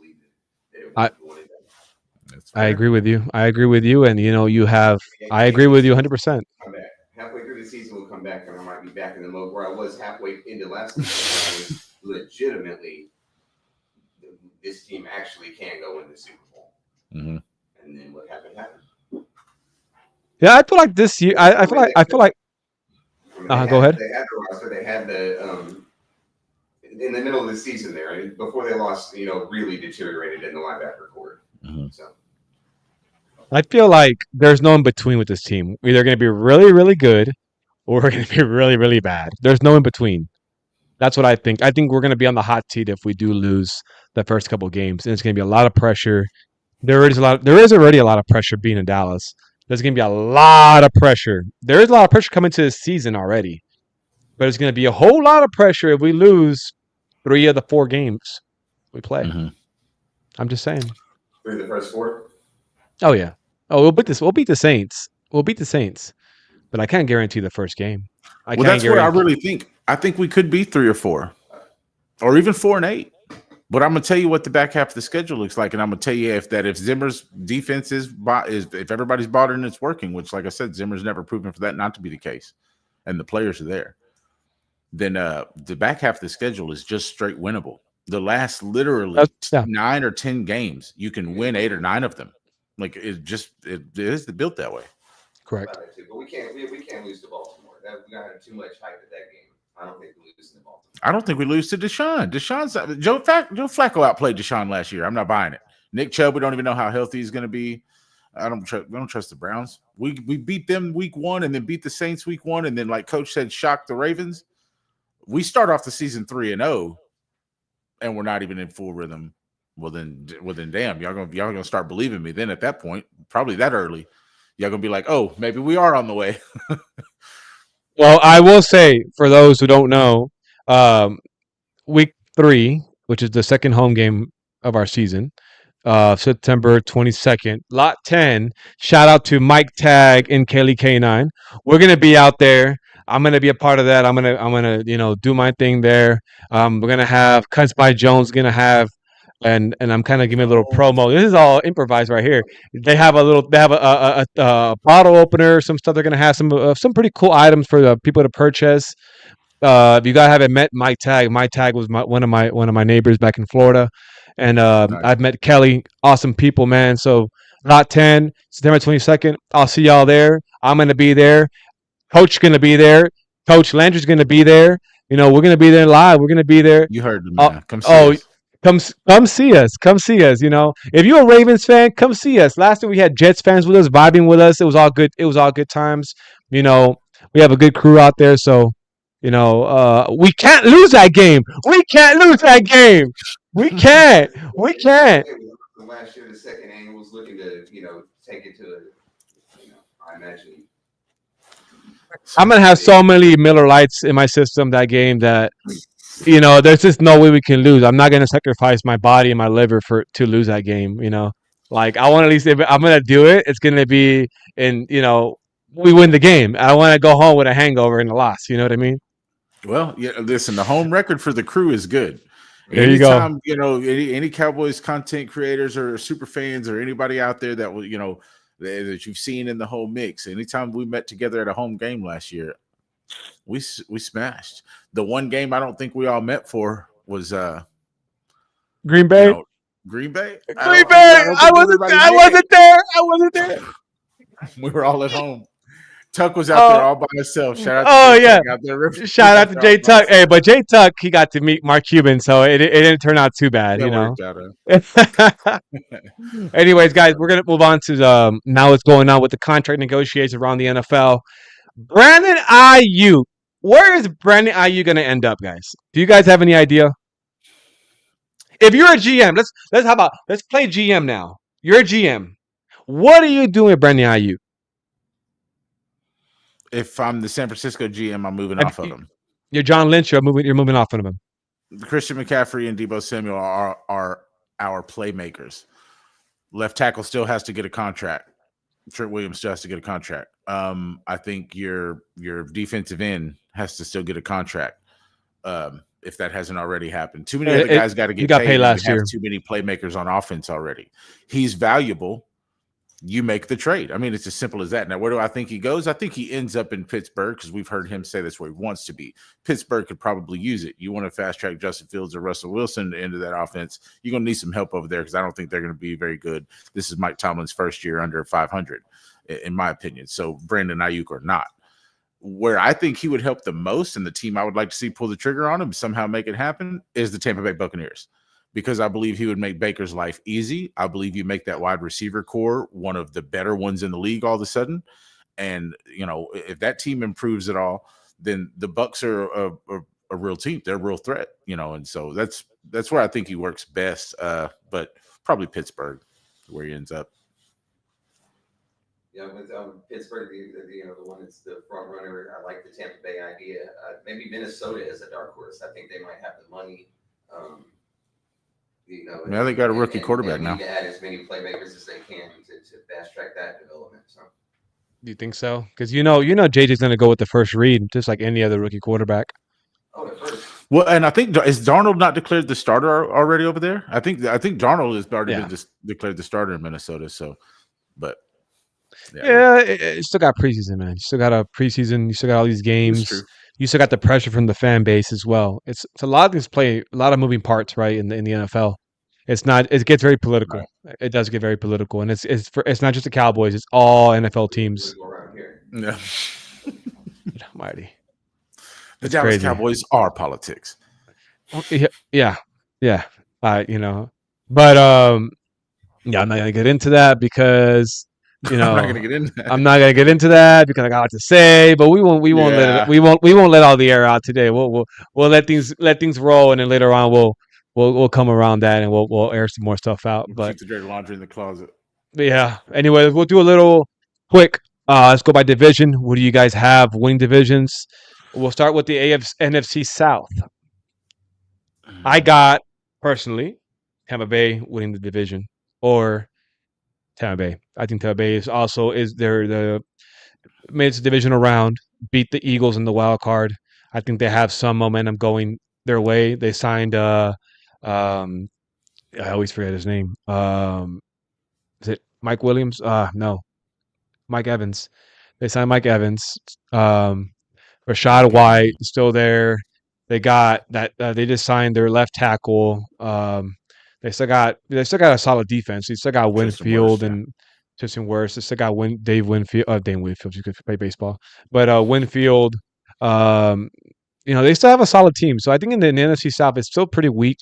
if I- we wanted them. That's I fair. agree with you. I agree with you. And, you have – I agree with you 100%. Come back. Halfway through the season, we'll come back, and I might be back in the mode where I was halfway into last season. I was legitimately, this team actually can go win the Super Bowl. Mhm. And then what happened. Yeah, I feel like this year – I feel like go ahead. They had the roster. They had the in the middle of the season there, and before they lost, really deteriorated in the linebacker core. Mhm. So I feel like there's no in between with this team. We're either going to be really, really good or we're going to be really, really bad. There's no in between. That's what I think. I think we're going to be on the hot seat if we do lose the first couple of games, and it's going to be a lot of pressure. There is already a lot of pressure being in Dallas. There's going to be a lot of pressure. There is a lot of pressure coming to this season already, but it's going to be a whole lot of pressure if we lose 3 of the 4 games we play. Mhm. I'm just saying. through the first 4. Oh yeah. Oh, we'll beat this. We'll beat the Saints. We'll beat the Saints, but I can't guarantee the first game. Well, that's where I really think. I think we could be 3 or 4, or even 4 and 8. But I'm gonna tell you what the back half of the schedule looks like, and I'm gonna tell you if Zimmer's defense is if everybody's bought it and it's working, which, like I said, Zimmer's never proven for that not to be the case, and the players are there. Then the back half of the schedule is just straight winnable. The last literally 9 or 10 games, you can win 8 or 9 of them. Like it is built that way. Correct. But we can't lose to Baltimore. We got too much hype at that game. I don't think we lose to Baltimore. I don't think we lose to Deshaun. Joe Flacco outplayed Deshaun last year. I'm not buying it. Nick Chubb, we don't even know how healthy he's going to be. We don't trust the Browns. We beat them week 1 and then beat the Saints week 1 and then, like Coach said, shock the Ravens. We start off the season 3-0, and we're not even in full rhythm. Well then, damn, y'all gonna start believing me. Then at that point, probably that early, y'all gonna be like, oh, maybe we are on the way. Well, I will say, for those who don't know, week 3, which is the second home game of our season, September 22nd, lot 10. Shout out to Mike Tag and Kelly K9. We're gonna be out there. I'm gonna be a part of that. I'm gonna do my thing there. We're gonna have Cuts by Jones. Gonna have. And I'm kind of giving a little promo. This is all improvised right here. They have a bottle opener, some stuff. They're gonna have some pretty cool items for the people to purchase. If you guys haven't met Mike Tag was one of my neighbors back in Florida, and Nice. I've met Kelly. Awesome people, man. So lot 10, September 22nd. I'll see y'all there. I'm gonna be there. Coach gonna be there. Coach Landry's gonna be there. We're gonna be there live. We're gonna be there. You heard the man. Come see us. Come see us. Come see us. If you're a Ravens fan, come see us. Last year we had Jets fans with us, vibing with us. It was all good. It was all good times. We have a good crew out there. So, we can't lose that game. We can't lose that game. We can't. We can't. Last year, the second angle was looking to, take it to, I imagine. I'm gonna have so many Miller Lights in my system that game that. There's just no way we can lose. I'm not gonna sacrifice my body and my liver to lose that game. Like I want at least if I'm gonna do it, it's gonna be we win the game. I want to go home with a hangover and a loss. You know what I mean? Well, yeah. Listen, the home record for the crew is good. There you go. Any Cowboys content creators or super fans or anybody out there that will, that you've seen in the whole mix. Anytime we met together at a home game last year, we smashed. The one game I don't think we all met for was Green Bay. Green Bay. I wasn't there. We were all at home. Tuck was out there all by himself. Shout out. Oh to yeah. Shout out to Jay Tuck. Hey, but Jay Tuck, he got to meet Mark Cuban, so it didn't turn out too bad. Anyways, guys, we're gonna move on to now what's going on with the contract negotiations around the NFL. Brandon Aiyuk. Where is Brandon Aiyuk going to end up, guys? Do you guys have any idea? If you're a GM, let's play GM now. You're a GM. What are you doing with Brandon Aiyuk? If I'm the San Francisco GM, I'm moving off of him. You're John Lynch. You're moving off of him. Christian McCaffrey and Deebo Samuel are our playmakers. Left tackle still has to get a contract. Trent Williams still has to get a contract. I think your defensive end has to still get a contract. if that hasn't already happened. Too many other guys got to He get got paid, paid and last we have year. too many playmakers on offense already. He's valuable. You make the trade. I mean, it's as simple as that. Now, where do I think he goes? I think he ends up in Pittsburgh because we've heard him say that's where he wants to be. Pittsburgh could probably use it. You want to fast track Justin Fields or Russell Wilson into that offense, you're going to need some help over there because I don't think they're going to be very good. This is Mike Tomlin's first year under 500, in my opinion. So Brandon Ayuk or not. Where I think he would help the most, and the team I would like to see pull the trigger on him, somehow make it happen, is the Tampa Bay Buccaneers. Because I believe he would make Baker's life easy. I believe you make that wide receiver core one of the better ones in the league all of a sudden. And, you know, if that team improves at all, then the Bucs are a real team. They're a real threat, you know. And so that's where I think he works best. But probably Pittsburgh, where he ends up. Yeah, with Pittsburgh, the one that's the front runner. I like the Tampa Bay idea. Maybe Minnesota is a dark horse. I think they might have the money. Now they got a rookie quarterback now. Need to add as many playmakers as they can to fast track that development. So, Do you think so? Because you know, JJ's going to go with the first read, just like any other rookie quarterback. at first. Well, and I think is Darnold not declared the starter already over there? I think Darnold has already been declared the starter in Minnesota. So, but it still got preseason, man. You still got a preseason. You still got all these games. You still got the pressure from the fan base as well. It's a lot of these a lot of moving parts, right? In the NFL, it gets very political. Right. It does get very political, and it's not just the Cowboys. It's all NFL teams. Around here. Yeah, Almighty. The Dallas Cowboys are politics. Yeah. You know, but I'm not gonna get into that because. You know, I'm not gonna get into that. I'm not gonna get into that because I got to say, but we won't let all the air out today. We'll let things roll, and then later on we'll come around that and we'll air some more stuff out. But keep the dirty laundry in the closet. But yeah. Anyway, we'll do a little quick. Let's go by division. What do you guys have winning divisions? We'll start with the NFC South. I got personally Tampa Bay winning the division or Tampa Bay. I think Tampa Bay made its divisional round, beat the Eagles in the wild card. I think they have some momentum going their way. They signed I always forget his name. Is it Mike Williams? No. Mike Evans. They signed Mike Evans. Rashad White is still there. They got that they just signed their left tackle. They still got a solid defense. They still got Winfield and Tristan Wirfs. They still got Dave Winfield. You could play baseball, but Winfield. They still have a solid team. So I think in the NFC South, it's still pretty weak.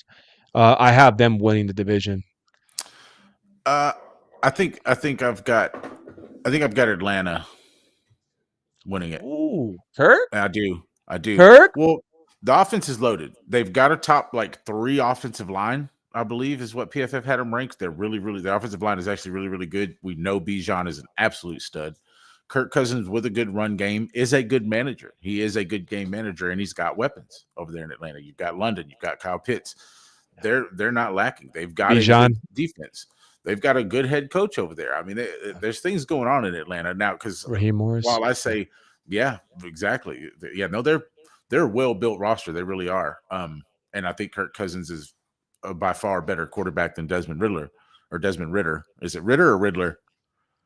I have them winning the division. I think I've got Atlanta winning it. Ooh, Kirk? I do. Kirk? Well, the offense is loaded. They've got a top 3 offensive line, I believe, is what PFF had them ranked. They're really their offensive line is actually really, really good. We know Bijan is an absolute stud. Kirk Cousins with a good run game is a good manager. He is a good game manager, and he's got weapons over there in Atlanta. You've got London, you've got Kyle Pitts. They're not lacking. They've got Bijan. a good defense. They've got a good head coach over there. I mean, there's things going on in Atlanta now because Raheem Morris. While I say, yeah, exactly. Yeah, no, they're a well-built roster. They really are. And I think Kirk Cousins is by far a better quarterback than Desmond Ritter. Is it Ritter or Riddler?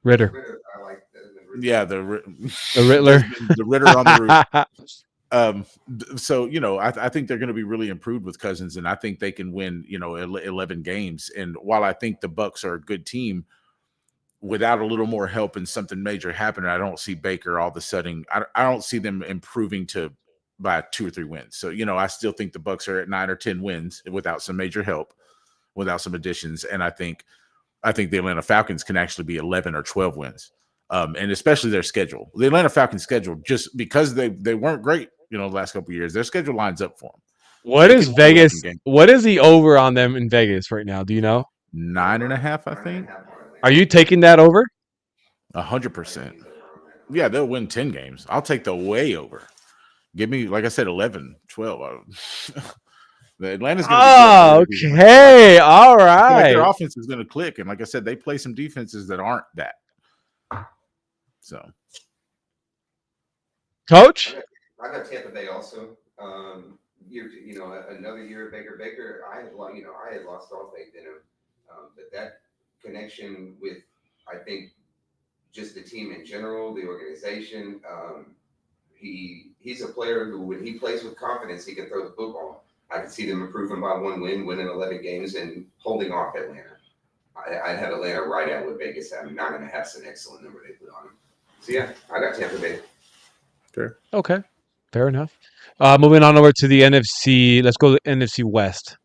Ritter. I like Ritter. Yeah, the Riddler. the Ritter on the roof. So, I think they're going to be really improved with Cousins, and I think they can win, 11 games. And while I think the Bucs are a good team, without a little more help and something major happening, I don't see Baker all of a sudden. I don't see them improving by 2 or 3 wins. So, I still think the Bucs are at 9 or 10 wins without some major help, without some additions. And I think the Atlanta Falcons can actually be 11 or 12 wins. And especially their schedule. The Atlanta Falcons schedule, just because they weren't great, the last couple of years, their schedule lines up for them. What is Vegas? What is the over on them in Vegas right now? Do you know? 9.5, I think. Are you taking that over? 100%. Yeah, they'll win 10 games. I'll take the way over. Give me, like I said, 11, 12. The Atlanta's going to be good. Okay. All right. Their offense is going to click. And like I said, they play some defenses that aren't that. So, Coach? I got Tampa Bay also. another year of Baker. I had lost all faith in him. But that connection with, I think, just the team in general, the organization. He's a player who, when he plays with confidence, he can throw the football. I can see them improving by 1 win, winning 11 games, and holding off Atlanta. I had Atlanta right at what Vegas had. 9.5 is an excellent number they put on him. So yeah, I got Tampa Bay. Sure. Okay, fair enough. Moving on over to the NFC. Let's go to the NFC West.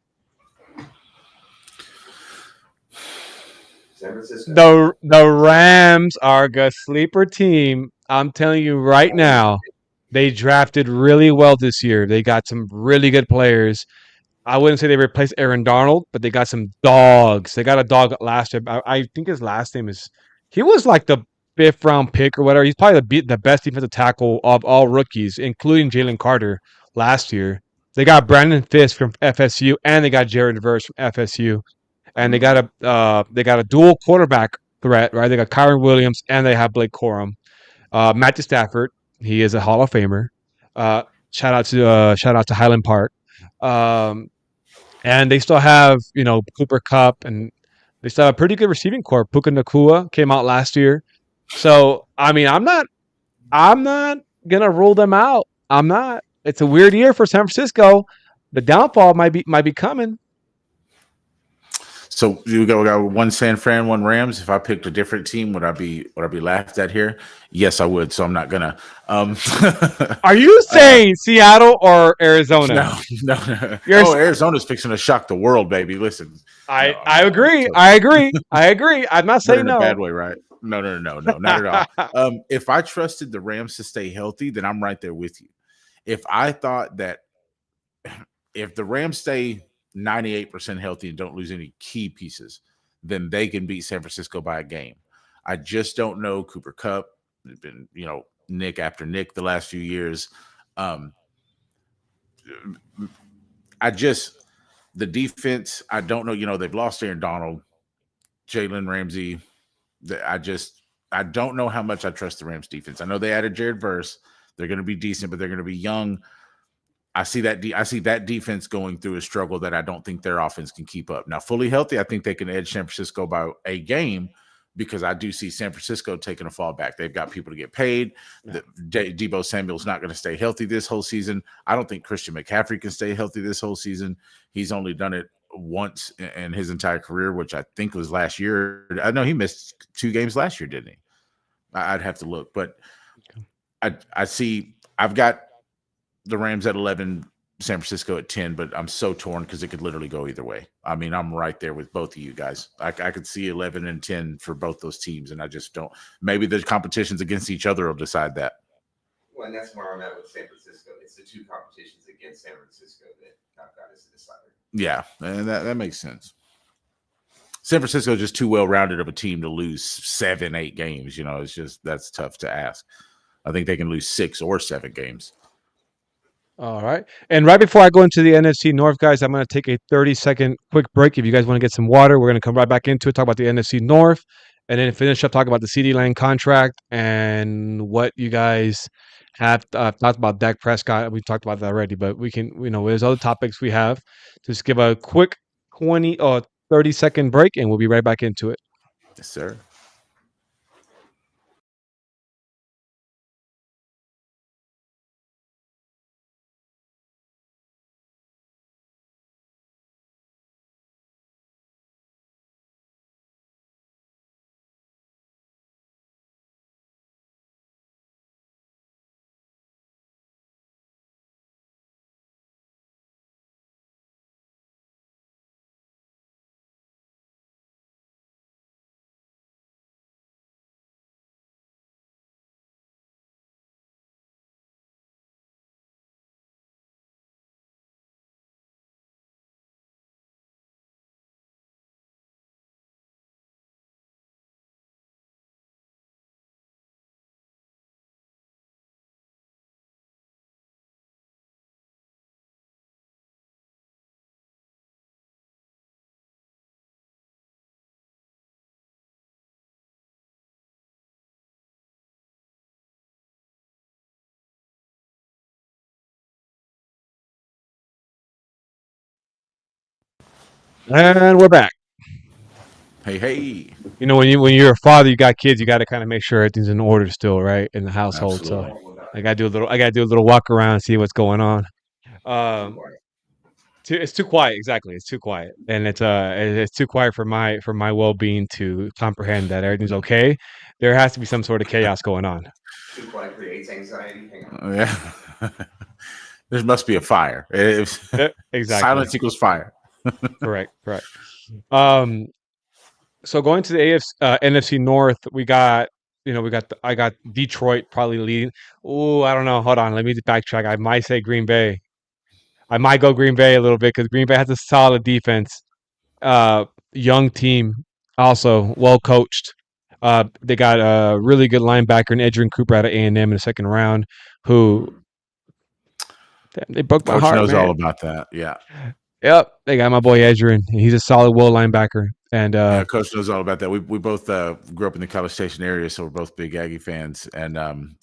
San Francisco. The Rams are a sleeper team. I'm telling you right now, they drafted really well this year. They got some really good players. I wouldn't say they replaced Aaron Darnold, but they got some dogs. They got a dog last year. I think his last name is. He was like the fifth round pick or whatever. He's probably the best defensive tackle of all rookies, including Jalen Carter last year. They got Brandon Fisk from FSU, and they got Jared Verse from FSU, and they got a dual quarterback threat, right? They got Kyron Williams, and they have Blake Corum. Matthew Stafford, he is a Hall of Famer. Shout out to Highland Park. Um, and they still have, Cooper Cup, and they still have a pretty good receiving core. Puka Nakua came out last year. So, I mean, I'm not gonna rule them out. I'm not. It's a weird year for San Francisco. The downfall might be coming. So we got one San Fran, one Rams. If I picked a different team, would I be laughed at here? Yes, I would. So I'm not gonna. Are you saying Seattle or Arizona? No. You're Arizona's fixing to shock the world, baby. Listen, I agree. I agree. I'm not not saying in no. a bad way, right? No, not at all. If I trusted the Rams to stay healthy, then I'm right there with you. If I thought that if the Rams stay 98% healthy and don't lose any key pieces, then they can beat San Francisco by a game. I just don't know Cooper Cup. It's been, Nick after Nick the last few years. The defense, I don't know. They've lost Aaron Donald, Jalen Ramsey. I don't know how much I trust the Rams defense. I know they added Jared Verse. They're going to be decent, but they're going to be young. I see that defense going through a struggle that I don't think their offense can keep up. Now, fully healthy, I think they can edge San Francisco by a game, because I do see San Francisco taking a fall back. They've got people to get paid. Deebo Samuel's not going to stay healthy this whole season. I don't think Christian McCaffrey can stay healthy this whole season. He's only done it once in his entire career, which I think was last year. I know he missed 2 games last year, didn't he? I'd have to look, but I've got the Rams at 11, San Francisco at 10, but I'm so torn because it could literally go either way. I mean, I'm right there with both of you guys. I could see 11 and 10 for both those teams, and I just don't. Maybe the competitions against each other will decide that. Well, and that's where I'm at with San Francisco. It's the 2 competitions against San Francisco that I've got as a decider. Yeah, and that makes sense. San Francisco is just too well-rounded of a team to lose 7, 8 games. It's just, that's tough to ask. I think they can lose 6 or 7 games. All right. And right before I go into the NFC North, guys, I'm going to take a 30-second quick break. If you guys want to get some water, we're going to come right back into it, talk about the NFC North, and then finish up talking about the CeeDee Lamb contract and what you guys have talked about. Dak Prescott, we talked about that already, but we can, there's other topics we have. Just give a quick 20 or 30-second break, and we'll be right back into it. Yes, sir. And we're back. Hey. You know, when you're a father, you got kids, you got to kind of make sure everything's in order still, right, in the household. Absolutely. So I gotta do a little walk around, see what's going on. Too Um, quiet. it's too quiet. Exactly, it's too quiet, and it's too quiet for my well being to comprehend that everything's okay. There has to be some sort of chaos going on. Too quiet creates anxiety. Hang on. Yeah. There must be a fire. Exactly. Silence equals fire. Correct. Um, so going to the NFC North, we got I got Detroit probably leading. Oh, I don't know. Hold on, let me backtrack. I might say Green Bay. I might go Green Bay a little bit because Green Bay has a solid defense. Young team, also well coached. They got a really good linebacker in Edgerrin Cooper out of A&M in the second round. Who they broke my Coach heart, knows man. all about that. Yeah. Yep, they got my boy Edgerrin. He's a solid will linebacker, and Yeah, Coach knows all about that. We both grew up in the College Station area, so we're both big Aggie fans. And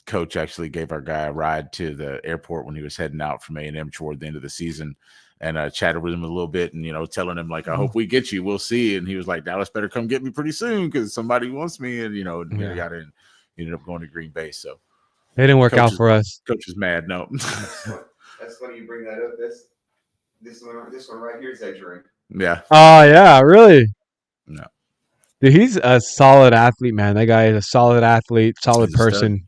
Coach actually gave our guy a ride to the airport when he was heading out from A&M toward the end of the season, and chatted with him a little bit, and telling him like, "I hope we get you. We'll see." And he was like, "Dallas better come get me pretty soon because somebody wants me." And Yeah. got in, ended up going to Green Bay. So they didn't work Coach out is- for us. Coach is mad. No. That's funny you bring that up. This one right here is Edgerrin. Yeah. Oh yeah, really? No. Dude, he's a solid athlete, man. That guy is a solid athlete, solid He's a stud. person.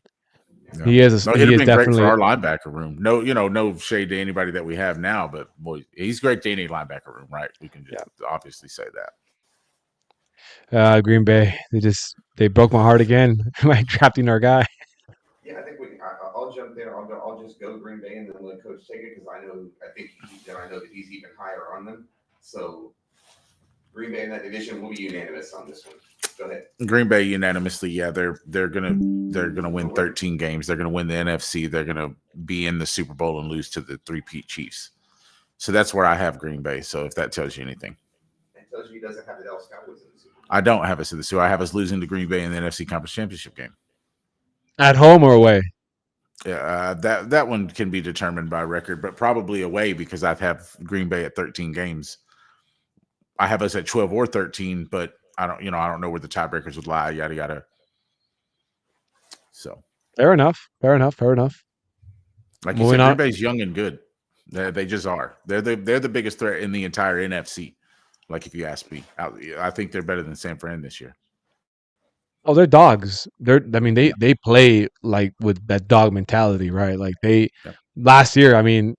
Yeah. He is. No, He he'd have is been great definitely. for our linebacker room. No, no shade to anybody that we have now, but boy, he's great to any linebacker room, right? We can just obviously say that. Green Bay. They broke my heart again by drafting our guy. Yeah, I think I'll jump there. I'll just go Green Bay and then let Coach take it because I know that he's even higher on them. So Green Bay in that division will be unanimous on this one. Go ahead. Green Bay unanimously, yeah, they're gonna win 13 games. They're gonna win the NFC. They're gonna be in the Super Bowl and lose to the three-peat Chiefs. So that's where I have Green Bay. So if that tells you anything, It tells you he doesn't have the Dallas Cowboys in the Super Bowl. I don't have us in the Super. I have us losing to Green Bay in the NFC Conference Championship game. At home or away? Yeah, that one can be determined by record, but probably away because I have Green Bay at 13 games. I have us at 12 or 13, but I don't know where the tiebreakers would lie. Yada yada. So Fair enough. like you Moving said, on. Green Bay's young and good. They just are. They're the biggest threat in the entire NFC. Like if you ask me, I think they're better than San Fran this year. Oh, they're dogs. They play like with that dog mentality, right? Like last year, and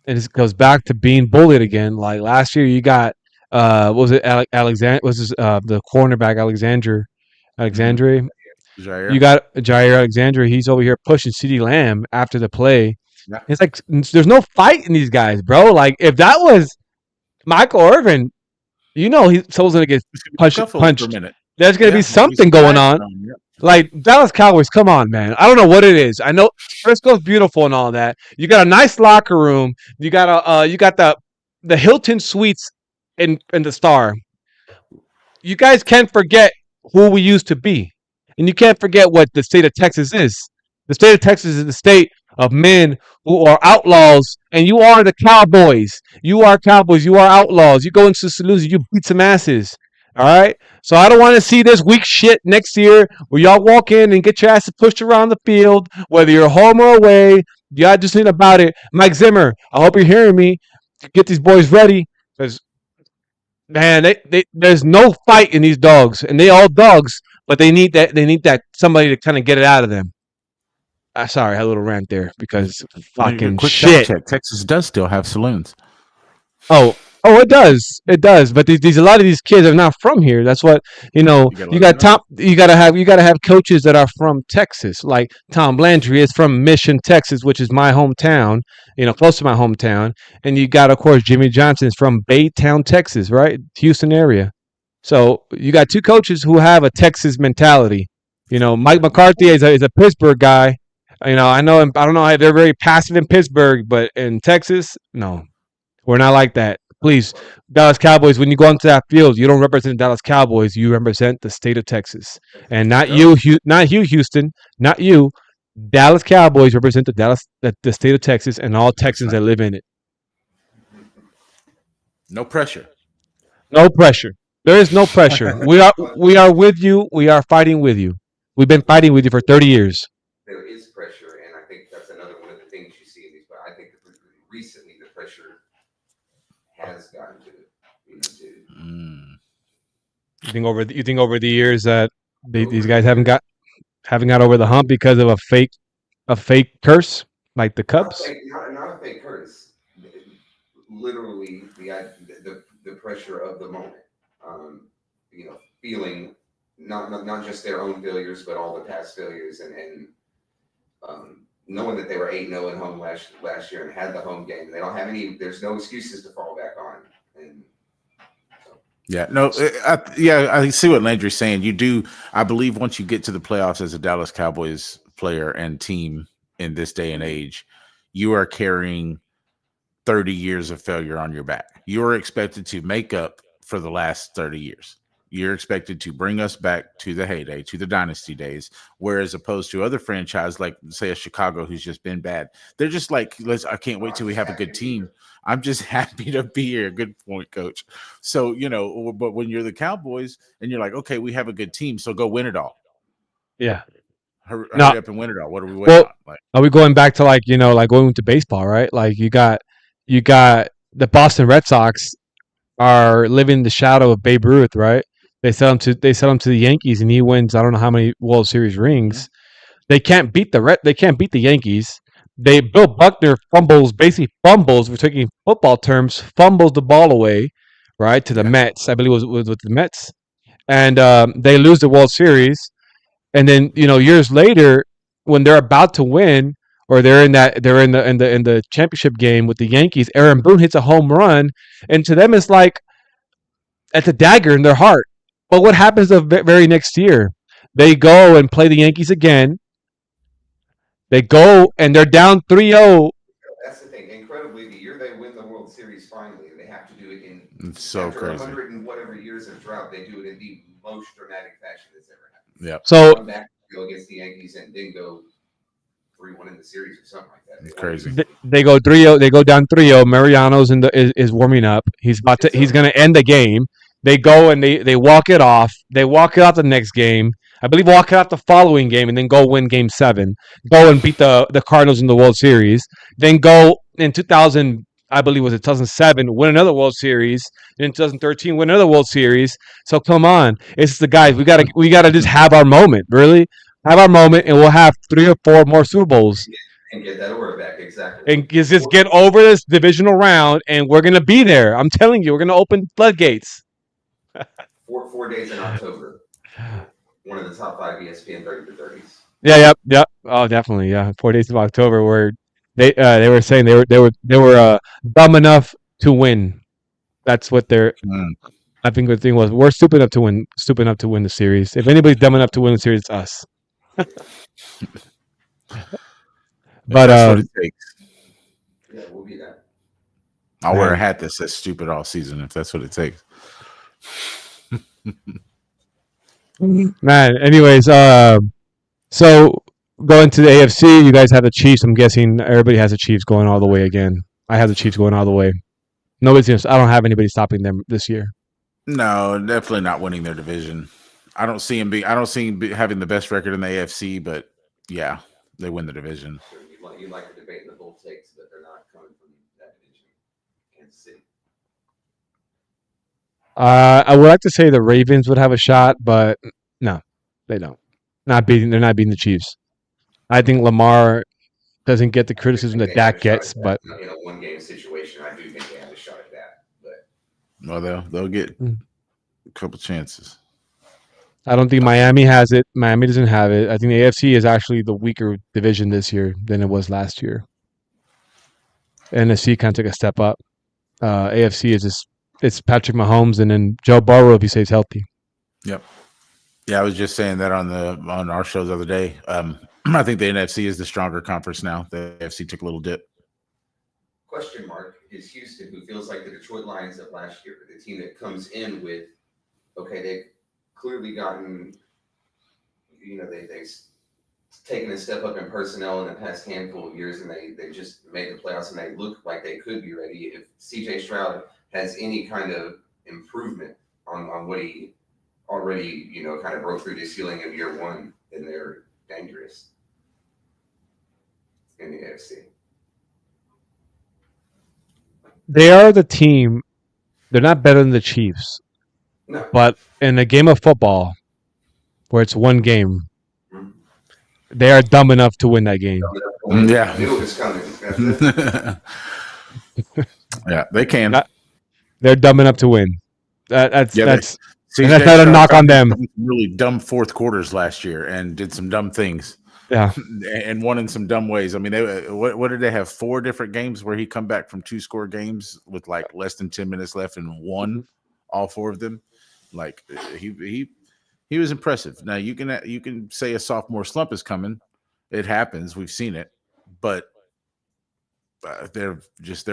it goes back to being bullied again. Like last year, you got what was it Alexander? Was this the cornerback Alexandre? Jair. You got Jair Alexander. He's over here pushing CeeDee Lamb after the play. Yeah. It's like there's no fight in these guys, bro. Like if that was Michael Irvin, he's someone's gonna get punched. For a minute. There's gonna be something going on. Yeah. Like Dallas Cowboys, come on, man. I don't know what it is. I know Frisco's beautiful and all that. You got a nice locker room. You got the Hilton Suites in the Star. You guys can't forget who we used to be, and you can't forget what the state of Texas is. The state of Texas is the state of men who are outlaws, and you are the Cowboys. You are Cowboys. You are outlaws. You go into Salusi, you beat some asses. All right. So I don't want to see this weak shit next year where y'all walk in and get your asses pushed around the field, whether you're home or away. Y'all just think about it. Mike Zimmer, I hope you're hearing me. Get these boys ready because, man, there's no fight in these dogs, and they all dogs, but they need that somebody to kind of get it out of them. Sorry, I had a little rant there because fucking Quick shit. check. Texas does still have saloons. Oh, it does. It does. But these a lot of these kids are not from here. That's what you gotta have coaches that are from Texas. Like Tom Landry is from Mission, Texas, which is my hometown, close to my hometown. And you got, of course, Jimmy Johnson is from Baytown, Texas, right? Houston area. So you got two coaches who have a Texas mentality. Mike McCarthy is a Pittsburgh guy. I know him. I don't know how they're very passive in Pittsburgh, but in Texas, no, we're not like that. Please, Dallas Cowboys, when you go onto that field, you don't represent the Dallas Cowboys. You represent the state of Texas. And not you, Houston, not you. Dallas Cowboys represent the state of Texas and all Texans that live in it. No pressure. No pressure. There is no pressure. We are with you. We are fighting with you. We've been fighting with you for 30 years. There is pressure, and I think that's another one of the things you see in these. But I think recently the pressure has gotten to Mm. You think over the years that these over guys the years. haven't got over the hump because of a fake curse like the Cubs? Not a fake curse. Literally, the pressure of the moment. Feeling not just their own failures, but all the past failures, and knowing that they were 8-0 at home last year and had the home game. They don't have any. There's no excuses to fall back on. And Yeah, no, I see what Landry's saying. You do, I believe, once you get to the playoffs as a Dallas Cowboys player and team in this day and age, you are carrying 30 years of failure on your back. You are expected to make up for the last 30 years. You're expected to bring us back to the heyday, to the dynasty days, whereas opposed to other franchises like, say, a Chicago who's just been bad. They're just like, I can't wait till we have a good team. I'm just happy to be here. Good point, coach. So, but when you're the Cowboys and you're like, okay, we have a good team, so go win it all. Yeah. Hurry No. up and win it all. What are we waiting Well, on? Like, are we going back to like going to baseball, right? Like you got the Boston Red Sox are living the shadow of Babe Ruth, right? They sell him to the Yankees, and he wins I don't know how many World Series rings. They can't beat they can't beat the Yankees. Bill Buckner basically fumbles. We're taking football terms, fumbles the ball away, right to the Yeah. Mets. I believe it was with the Mets, and they lose the World Series. And then years later, when they're about to win, or they're in the championship game with the Yankees, Aaron Boone hits a home run, and to them it's like it's a dagger in their heart. But what happens the very next year? They go and play the Yankees again. They go and they're down 3-0. that's the thing. Incredibly, the year they win the World Series finally, they have to do it in It's so after crazy. 100 and whatever years of drought. They do it in the most dramatic fashion that's ever happened. Yep. So Come back, go against the Yankees, and then go 3-1 in the series or something like that. It's crazy. they go 3-0. They go down 3-0. Mariano's is warming up. He's going to end the game. They go and they walk it off. They walk it off the next game. I believe walk it off the following game and then go win Game 7. Go and beat the Cardinals in the World Series. Then go in 2000, I believe was it 2007, win another World Series. In 2013, win another World Series. So come on, it's the guys. We gotta just have our moment. Really have our moment, and we'll have 3 or 4 more Super Bowls. And get that order back, exactly. And just get over this divisional round, and we're gonna be there. I'm telling you, we're gonna open floodgates. 4 days in October. One of the top 5 ESPN 30 for 30s. Yeah, yep. Oh, definitely. Yeah, 4 days of October, where they were saying they were dumb enough to win. That's what they're. I think the thing was we're stupid enough to win the series. If anybody's dumb enough to win the series, it's us. But that's what it takes. Yeah, we'll be that. I'll wear a hat that says "stupid" all season if that's what it takes. Man, anyways, so going to the AFC, you guys have the Chiefs. I'm guessing everybody has the Chiefs going all the way again. I have the Chiefs going all the way. I don't have anybody stopping them this year. No, definitely not winning their division. I don't see him having the best record in the AFC, but yeah, they win the division. Sure, you like to debate in the bold takes, but they're not coming from that division. Kansas City. I would like to say the Ravens would have a shot, but no, they don't. They're not beating the Chiefs. I think Lamar doesn't get the criticism that Dak gets, but in a 1-game situation, I do think they have a shot at that. But well, they'll get a couple chances. I don't think Miami has it. Miami doesn't have it. I think the AFC is actually the weaker division this year than it was last year. NFC kind of took a step up. AFC is just it's Patrick Mahomes and then Joe Burrow if he stays healthy. Yep. Yeah, I was just saying that on our show the other day. I think the NFC is the stronger conference now. The AFC took a little dip. Question mark is Houston, who feels like the Detroit Lions of last year, the team that comes in with, okay, they've clearly gotten, they've taken a step up in personnel in the past handful of years, and they just made the playoffs, and they look like they could be ready. If CJ Stroud has any kind of improvement on what he already, kind of broke through the ceiling of year one, then they're dangerous in the AFC. They are the team. They're not better than the Chiefs, No. but in a game of football where it's one game, Mhm. they are dumb enough to win that game. Yeah. I knew it was coming. That's it. Yeah, they can. They're dumb enough to win. That's Yeah, that's CJ and that's not a Stroud knock on them. had some really dumb fourth quarters last year and did some dumb things. Yeah. And won in some dumb ways. I mean, what did they have? 4 different games where he come back from 2-score games with like less than 10 minutes left and won all 4 of them. Like he was impressive. Now you can say a sophomore slump is coming. It happens. We've seen it, but their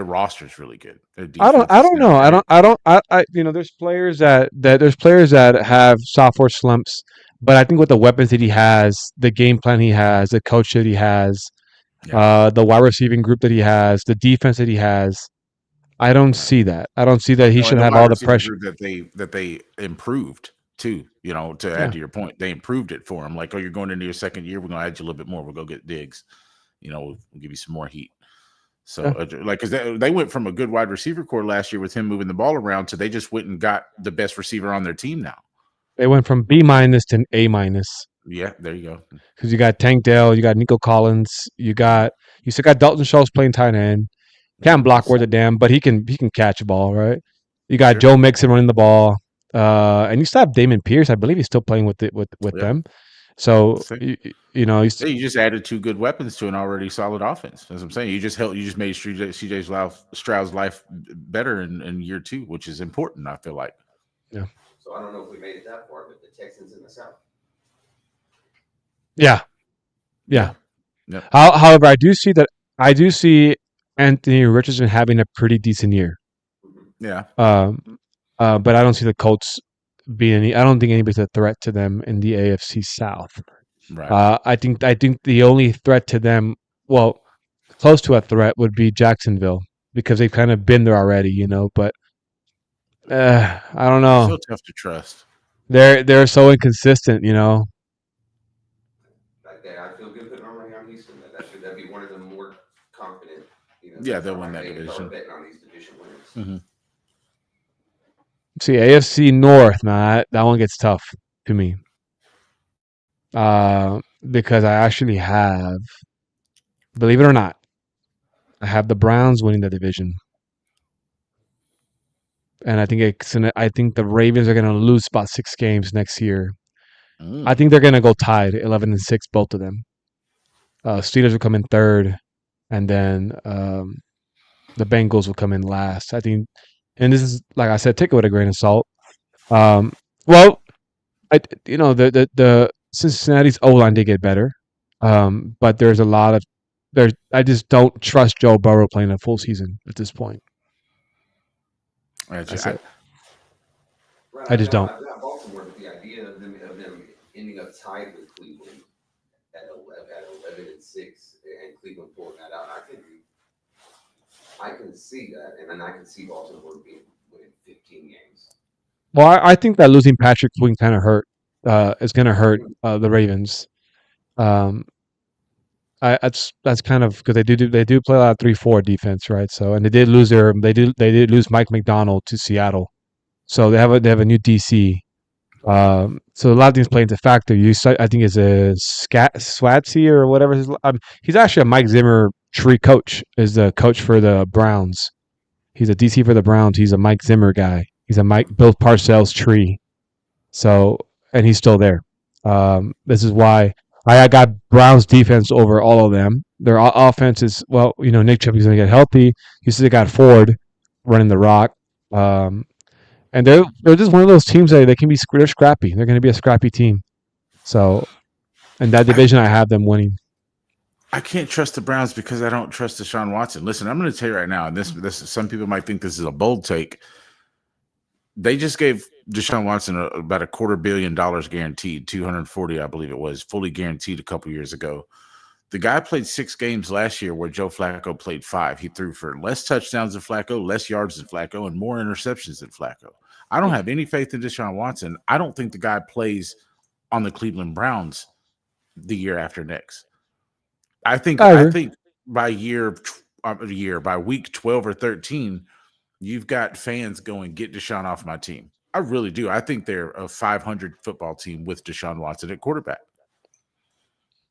roster's really good. I don't know. There's players that have sophomore slumps, but I think with the weapons that he has, the game plan he has, the coach that he has, the wide receiving group that he has, the defense that he has, I don't see that. I don't see that he should have all the pressure that they improved too. To add to your point, they improved it for him. Like, oh, you're going into your second year, we're going to add you a little bit more. We'll go get Diggs. We'll give you some more heat. So, because they went from a good wide receiver core last year with him moving the ball around to they just went and got the best receiver on their team now. They went from B- to A-. Yeah, there you go. Because you got Tank Dell, you got Nico Collins, you still got Dalton Schultz playing tight end. Can't block worth a damn, but he can catch a ball, right? You got Joe Mixon running the ball, and you still have Damon Pierce. I believe he's still playing with them. So you just added 2 good weapons to an already solid offense. As I'm saying, you just made CJ Stroud's life better in year 2, which is important. I feel like. Yeah. So I don't know if we made it that far, but the Texans in the South. Yeah. However, I do see Anthony Richardson having a pretty decent year. Yeah. But I don't see the Colts being I don't think anybody's a threat to them in the AFC South. Right. I think the only threat to them, well, close to a threat, would be Jacksonville because they've kind of been there already, But I don't know. Still tough to trust. They're so inconsistent, I feel good putting money on Houston. That'd be one of the more confident. They'll win that division. Betting on these division winners. Mm-hmm. See, AFC North, man, that one gets tough to me. Because I actually have, believe it or not, I have the Browns winning the division. And I think the Ravens are going to lose about 6 games next year. I think they're going to go tied 11-6, both of them. Steelers will come in third, and then the Bengals will come in last. I think, and this is, like I said, take it with a grain of salt. The Cincinnati's O-line did get better, but there's a lot of I just don't trust Joe Burrow playing a full season at this point. I just don't. I've got Baltimore with the idea of them ending up tied with Cleveland at 11-6, and Cleveland pulling that out. I can see that, and then I can see Baltimore winning 15 games. Well, I think that losing Patrick Queen kind of hurt. Is going to hurt the Ravens. That's kind of because they do play a lot of 3-4 defense, right? So, and they did lose Mike McDonald to Seattle, so they have a new DC. So a lot of things play into factor. I think is a Swatsy or whatever. He's actually a Mike Zimmer tree coach. Is the coach for the Browns. He's a DC for the Browns. He's a Mike Zimmer guy. He's a Bill Parcells tree. So, and he's still there. This is why I got Browns defense over all of them. Their offense is, Nick Chubb is going to get healthy. You still got Ford running the rock. And they're just one of those teams that they can be they're scrappy. They're going to be a scrappy team. So, in that division, I have them winning. I can't trust the Browns because I don't trust Deshaun Watson. Listen, I'm going to tell you right now, and this some people might think this is a bold take. They just gave Deshaun Watson about $250 million guaranteed, 240, I believe it was, fully guaranteed a couple years ago. The guy played 6 games last year where Joe Flacco played 5. He threw for less touchdowns than Flacco, less yards than Flacco, and more interceptions than Flacco. I don't have any faith in Deshaun Watson. I don't think the guy plays on the Cleveland Browns the year after next. I think by by week 12 or 13, you've got fans going, get Deshaun off my team. I really do. I think they're a 500 football team with Deshaun Watson at quarterback.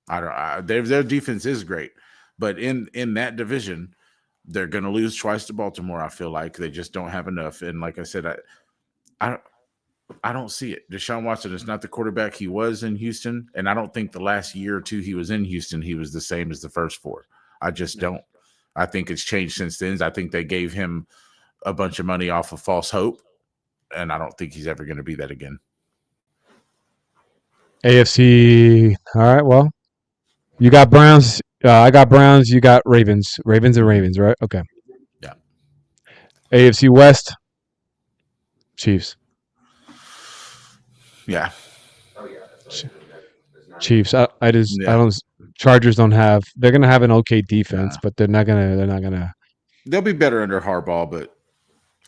Their defense is great, but in that division, they're going to lose twice to Baltimore. I feel like they just don't have enough. And like I said, I don't see it. Deshaun Watson is not the quarterback he was in Houston, and I don't think the last year or two he was in Houston he was the same as the first 4. I just don't. I think it's changed since then. I think they gave him a bunch of money off of false hope, and I don't think he's ever going to be that again. AFC. All right. Well, you got Browns. I got Browns. You got Ravens. Ravens and Ravens, right? Okay. Yeah. AFC West. Chiefs. Yeah. Oh yeah. That's right. Chiefs. I don't. Chargers don't have. They're gonna have an okay defense, but they're not gonna. They'll be better under Harbaugh, but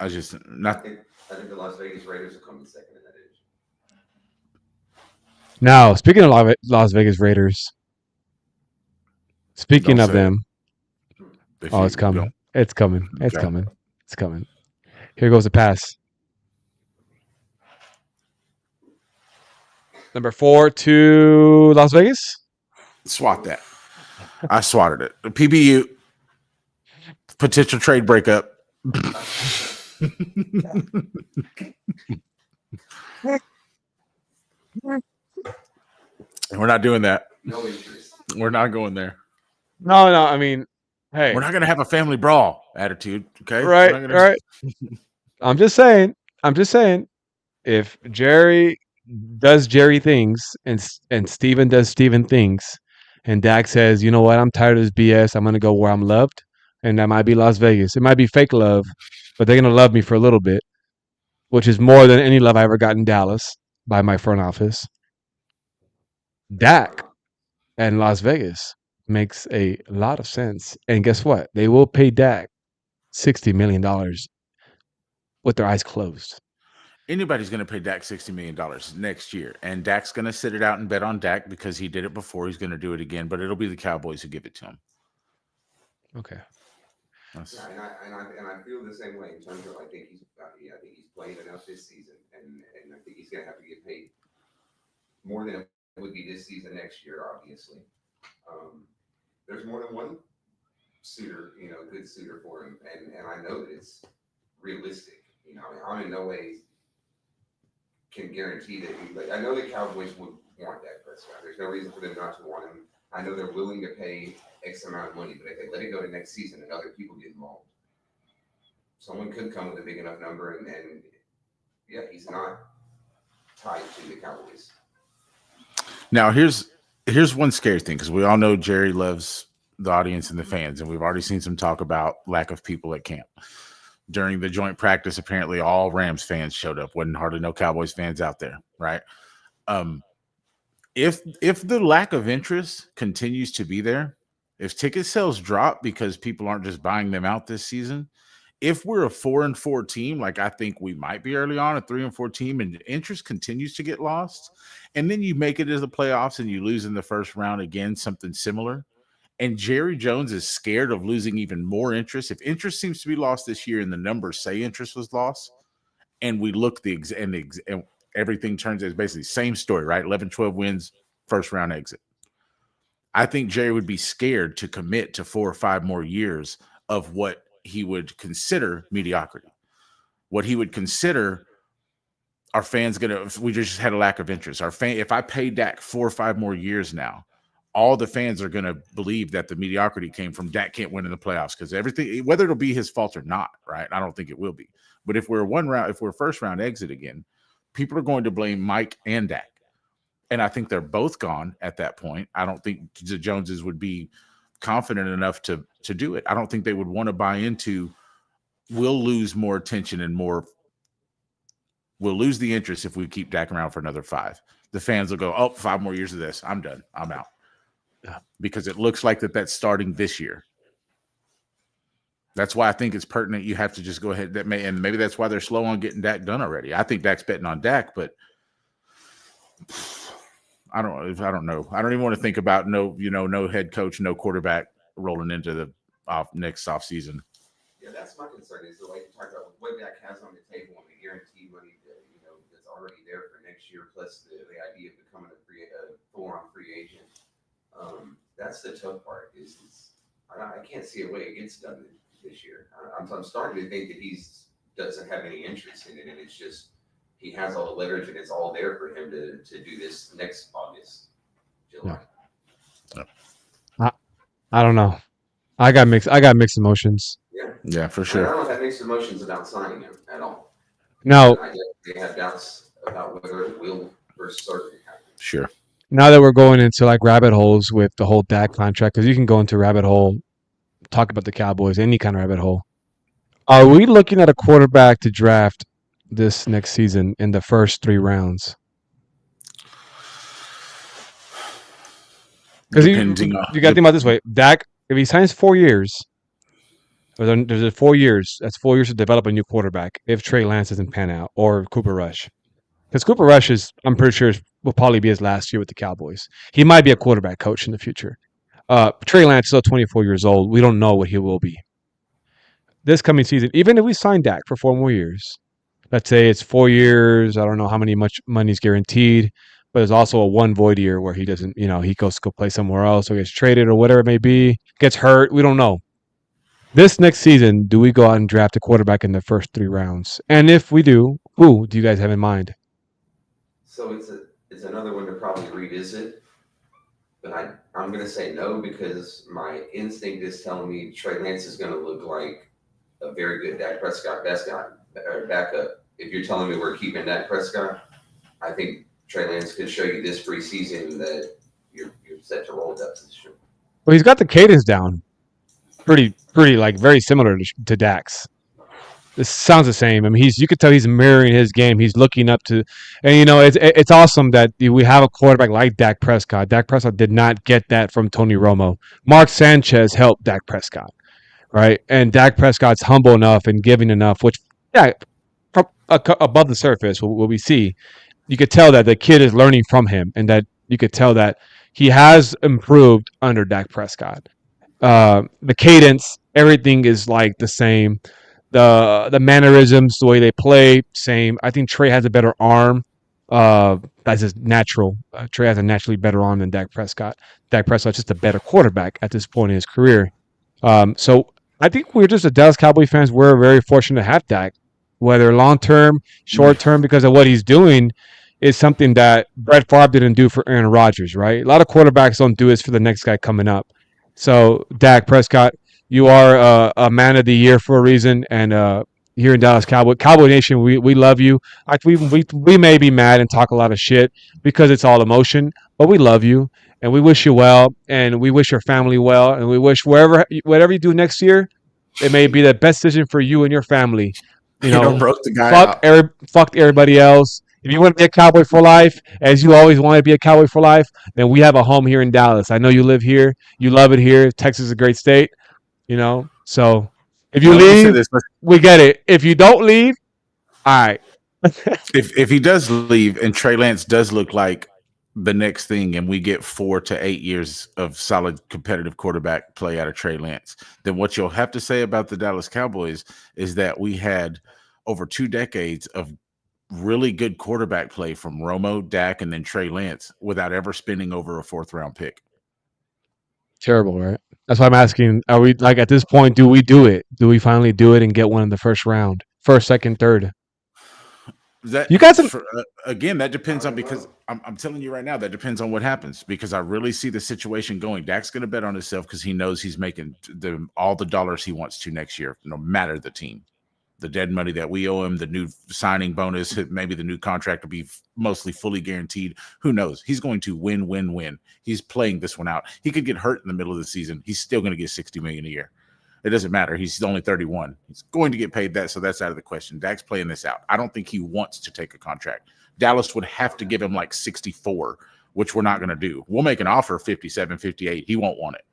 I just not. I think the Las Vegas Raiders will come in second in that division. Now, speaking of Las Vegas Raiders. Speaking of them. Oh, it's coming. It's coming. It's coming. It's coming. Here goes the pass. Number 4 to Las Vegas. Swat that. I swatted it. The PBU. Potential trade breakup. We're not doing that. No interest. We're not going there. No. I mean, hey, we're not going to have a family brawl attitude. Okay, right. I'm just saying. If Jerry does Jerry things and Steven does Steven things, and Dak says, you know what, I'm tired of this BS. I'm going to go where I'm loved, and that might be Las Vegas. It might be fake love, but they're going to love me for a little bit, which is more than any love I ever got in Dallas by my front office. Dak and Las Vegas makes a lot of sense. And guess what? They will pay Dak $60 million with their eyes closed. Anybody's going to pay Dak $60 million next year. And Dak's going to sit it out and bet on Dak because he did it before. He's going to do it again, but it'll be the Cowboys who give it to him. Okay. Yeah, and I feel the same way in terms of I think he's playing enough this season, and I think he's going to have to get paid more than it would be this season next year, obviously. There's more than one suitor, good suitor for him, and I know that it's realistic. I'm in no way can guarantee that. I know the Cowboys would want Dak Prescott. There's no reason for them not to want him. I know they're willing to pay X amount of money, but if they let it go to next season and other people get involved, someone could come with a big enough number, and yeah, he's not tied to the Cowboys. Now, here's one scary thing, because we all know Jerry loves the audience and the fans, and we've already seen some talk about lack of people at camp. During the joint practice, apparently all Rams fans showed up. Wasn't hardly no Cowboys fans out there, right? If the lack of interest continues to be there, if ticket sales drop because people aren't just buying them out this season, if we're a 4-4 team, like I think we might be early on, a 3-4 team, and interest continues to get lost, and then you make it to the playoffs and you lose in the first round again, something similar, and Jerry Jones is scared of losing even more interest. If interest seems to be lost this year and the numbers say interest was lost, and we look and everything turns out basically same story, right? 11-12 wins, first round exit. I think Jerry would be scared to commit to 4 or 5 more years of what he would consider mediocrity. What he would consider, our fans we just had a lack of interest. If I pay Dak 4 or 5 more years now, all the fans are going to believe that the mediocrity came from Dak can't win in the playoffs, because everything, whether it'll be his fault or not, right? I don't think it will be. But if we're first round exit again, people are going to blame Mike and Dak. And I think they're both gone at that point. I don't think the Joneses would be confident enough to do it. I don't think they would want to buy into, we'll lose more attention and we'll lose the interest if we keep Dak around for another 5. The fans will go, 5 more years of this, I'm done, I'm out. Because it looks like that's starting this year. That's why I think it's pertinent. You have to just go ahead. And maybe that's why they're slow on getting Dak done already. I think Dak's betting on Dak, but I don't know. I don't even want to think about no head coach, no quarterback rolling into the next off season. Yeah, that's my concern. Is the way you talk about what Dak has on the table and the guaranteed money that that's already there for next year, plus the idea of becoming a full-on free agent. That's the tough part. I can't see a way it gets done this year. I'm starting to think that he doesn't have any interest in it, and it's just he has all the leverage and it's all there for him to do this next August, July. I don't know. I got mixed emotions. Yeah, for I sure. don't have mixed emotions about signing him at all. Now, I definitely have doubts about whether it will or certainly happen. Sure. now that we're going into like rabbit holes with the whole Dak contract, because you can go into rabbit hole, talk about the Cowboys, any kind of rabbit hole. Are we looking at a quarterback to draft this next season in the first 3 rounds? Because you got to think about it this way: Dak, if he signs 4 years, there's 4 years. That's 4 years to develop a new quarterback. If Trey Lance doesn't pan out, or Cooper Rush, because Cooper Rush I'm pretty sure, will probably be his last year with the Cowboys. He might be a quarterback coach in the future. Trey Lance is still 24 years old. We don't know what he will be this coming season. Even if we sign Dak for 4 more years, let's say it's 4 years. I don't know how much money is guaranteed, but there's also a 1 void year where he doesn't, he goes to go play somewhere else or gets traded or whatever it may be, gets hurt. We don't know. This next season, do we go out and draft a quarterback in the first 3 rounds? And if we do, who do you guys have in mind? So it's another one to probably revisit, but I'm going to say no because my instinct is telling me Trey Lance is going to look like a very good Dak Prescott backup. If you're telling me we're keeping Dak Prescott, I think Trey Lance could show you this preseason that you're set to roll with that position. Well, he's got the cadence down, pretty like very similar to Dak's. This sounds the same. I mean, you could tell he's mirroring his game. He's looking up to, and it's awesome that we have a quarterback like Dak Prescott. Dak Prescott did not get that from Tony Romo. Mark Sanchez helped Dak Prescott, right? And Dak Prescott's humble enough and giving enough, which above the surface, what we see, you could tell that the kid is learning from him, and that you could tell that he has improved under Dak Prescott. The cadence, everything is like the same. The mannerisms, the way they play, same. I think Trey has a better arm. That's just natural. Trey has a naturally better arm than Dak Prescott. Dak Prescott's just a better quarterback at this point in his career. So I think we're just Dallas Cowboy fans. We're very fortunate to have Dak, whether long term, short term, because of what he's doing. Is something that Brett Favre didn't do for Aaron Rodgers, right? A lot of quarterbacks don't do this for the next guy coming up. So Dak Prescott, you are a man of the year for a reason, and here in Dallas Cowboy Nation, we love you. We may be mad and talk a lot of shit because it's all emotion, but we love you and we wish you well, and we wish your family well, and we wish whatever you do next year, it may be the best decision for you and your family. Broke the guy fuck everybody else. If you want to be a Cowboy for life, as you always want to be a Cowboy for life, then we have a home here in Dallas. I know you live here. You love it here. Texas is a great state. So if you leave, we get it. If you don't leave, all right. if he does leave and Trey Lance does look like the next thing, and we get 4 to 8 years of solid competitive quarterback play out of Trey Lance, then what you'll have to say about the Dallas Cowboys is that we had over 2 decades of really good quarterback play from Romo, Dak, and then Trey Lance without ever spending over a 4th round pick. Terrible, right? That's why I'm asking, are we like at this point, do we do it? Do we finally do it and get one in the first round? First, second, third? You guys again, that depends on, because I'm telling you right now, that depends on what happens, because I really see the situation going. Dak's going to bet on himself because he knows he's making all the dollars he wants to next year, no matter the team. The dead money that we owe him, the new signing bonus, maybe the new contract will be mostly fully guaranteed. Who knows? He's going to win. He's playing this one out. He could get hurt in the middle of the season. He's still going to get $60 million a year. It doesn't matter. He's only 31. He's going to get paid that, so that's out of the question. Dak's playing this out. I don't think he wants to take a contract. Dallas would have to give him like 64, which we're not going to do. We'll make an offer 57, 58. He won't want it.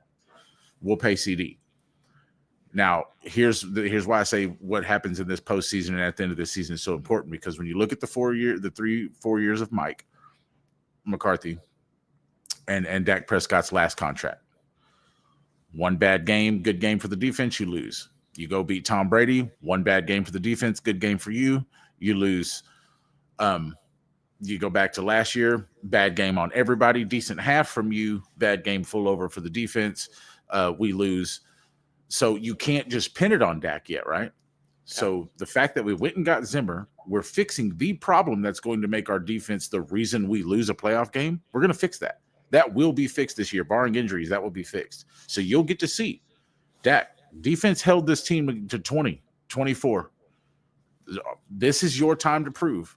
We'll pay CD. Now, here's why I say what happens in this postseason and at the end of this season is so important, because when you look at the 4 years of Mike McCarthy and Dak Prescott's last contract, one bad game, good game for the defense, you lose. You go beat Tom Brady, one bad game for the defense, good game for you, you lose. You go back to last year, bad game on everybody, decent half from you, bad game full over for the defense, we lose. So you can't just pin it on Dak yet, right? So the fact that we went and got Zimmer, we're fixing the problem that's going to make our defense the reason we lose a playoff game. We're going to fix that. That will be fixed this year, barring injuries. That will be fixed. So you'll get to see Dak. Defense held this team to 20, 24. This is your time to prove.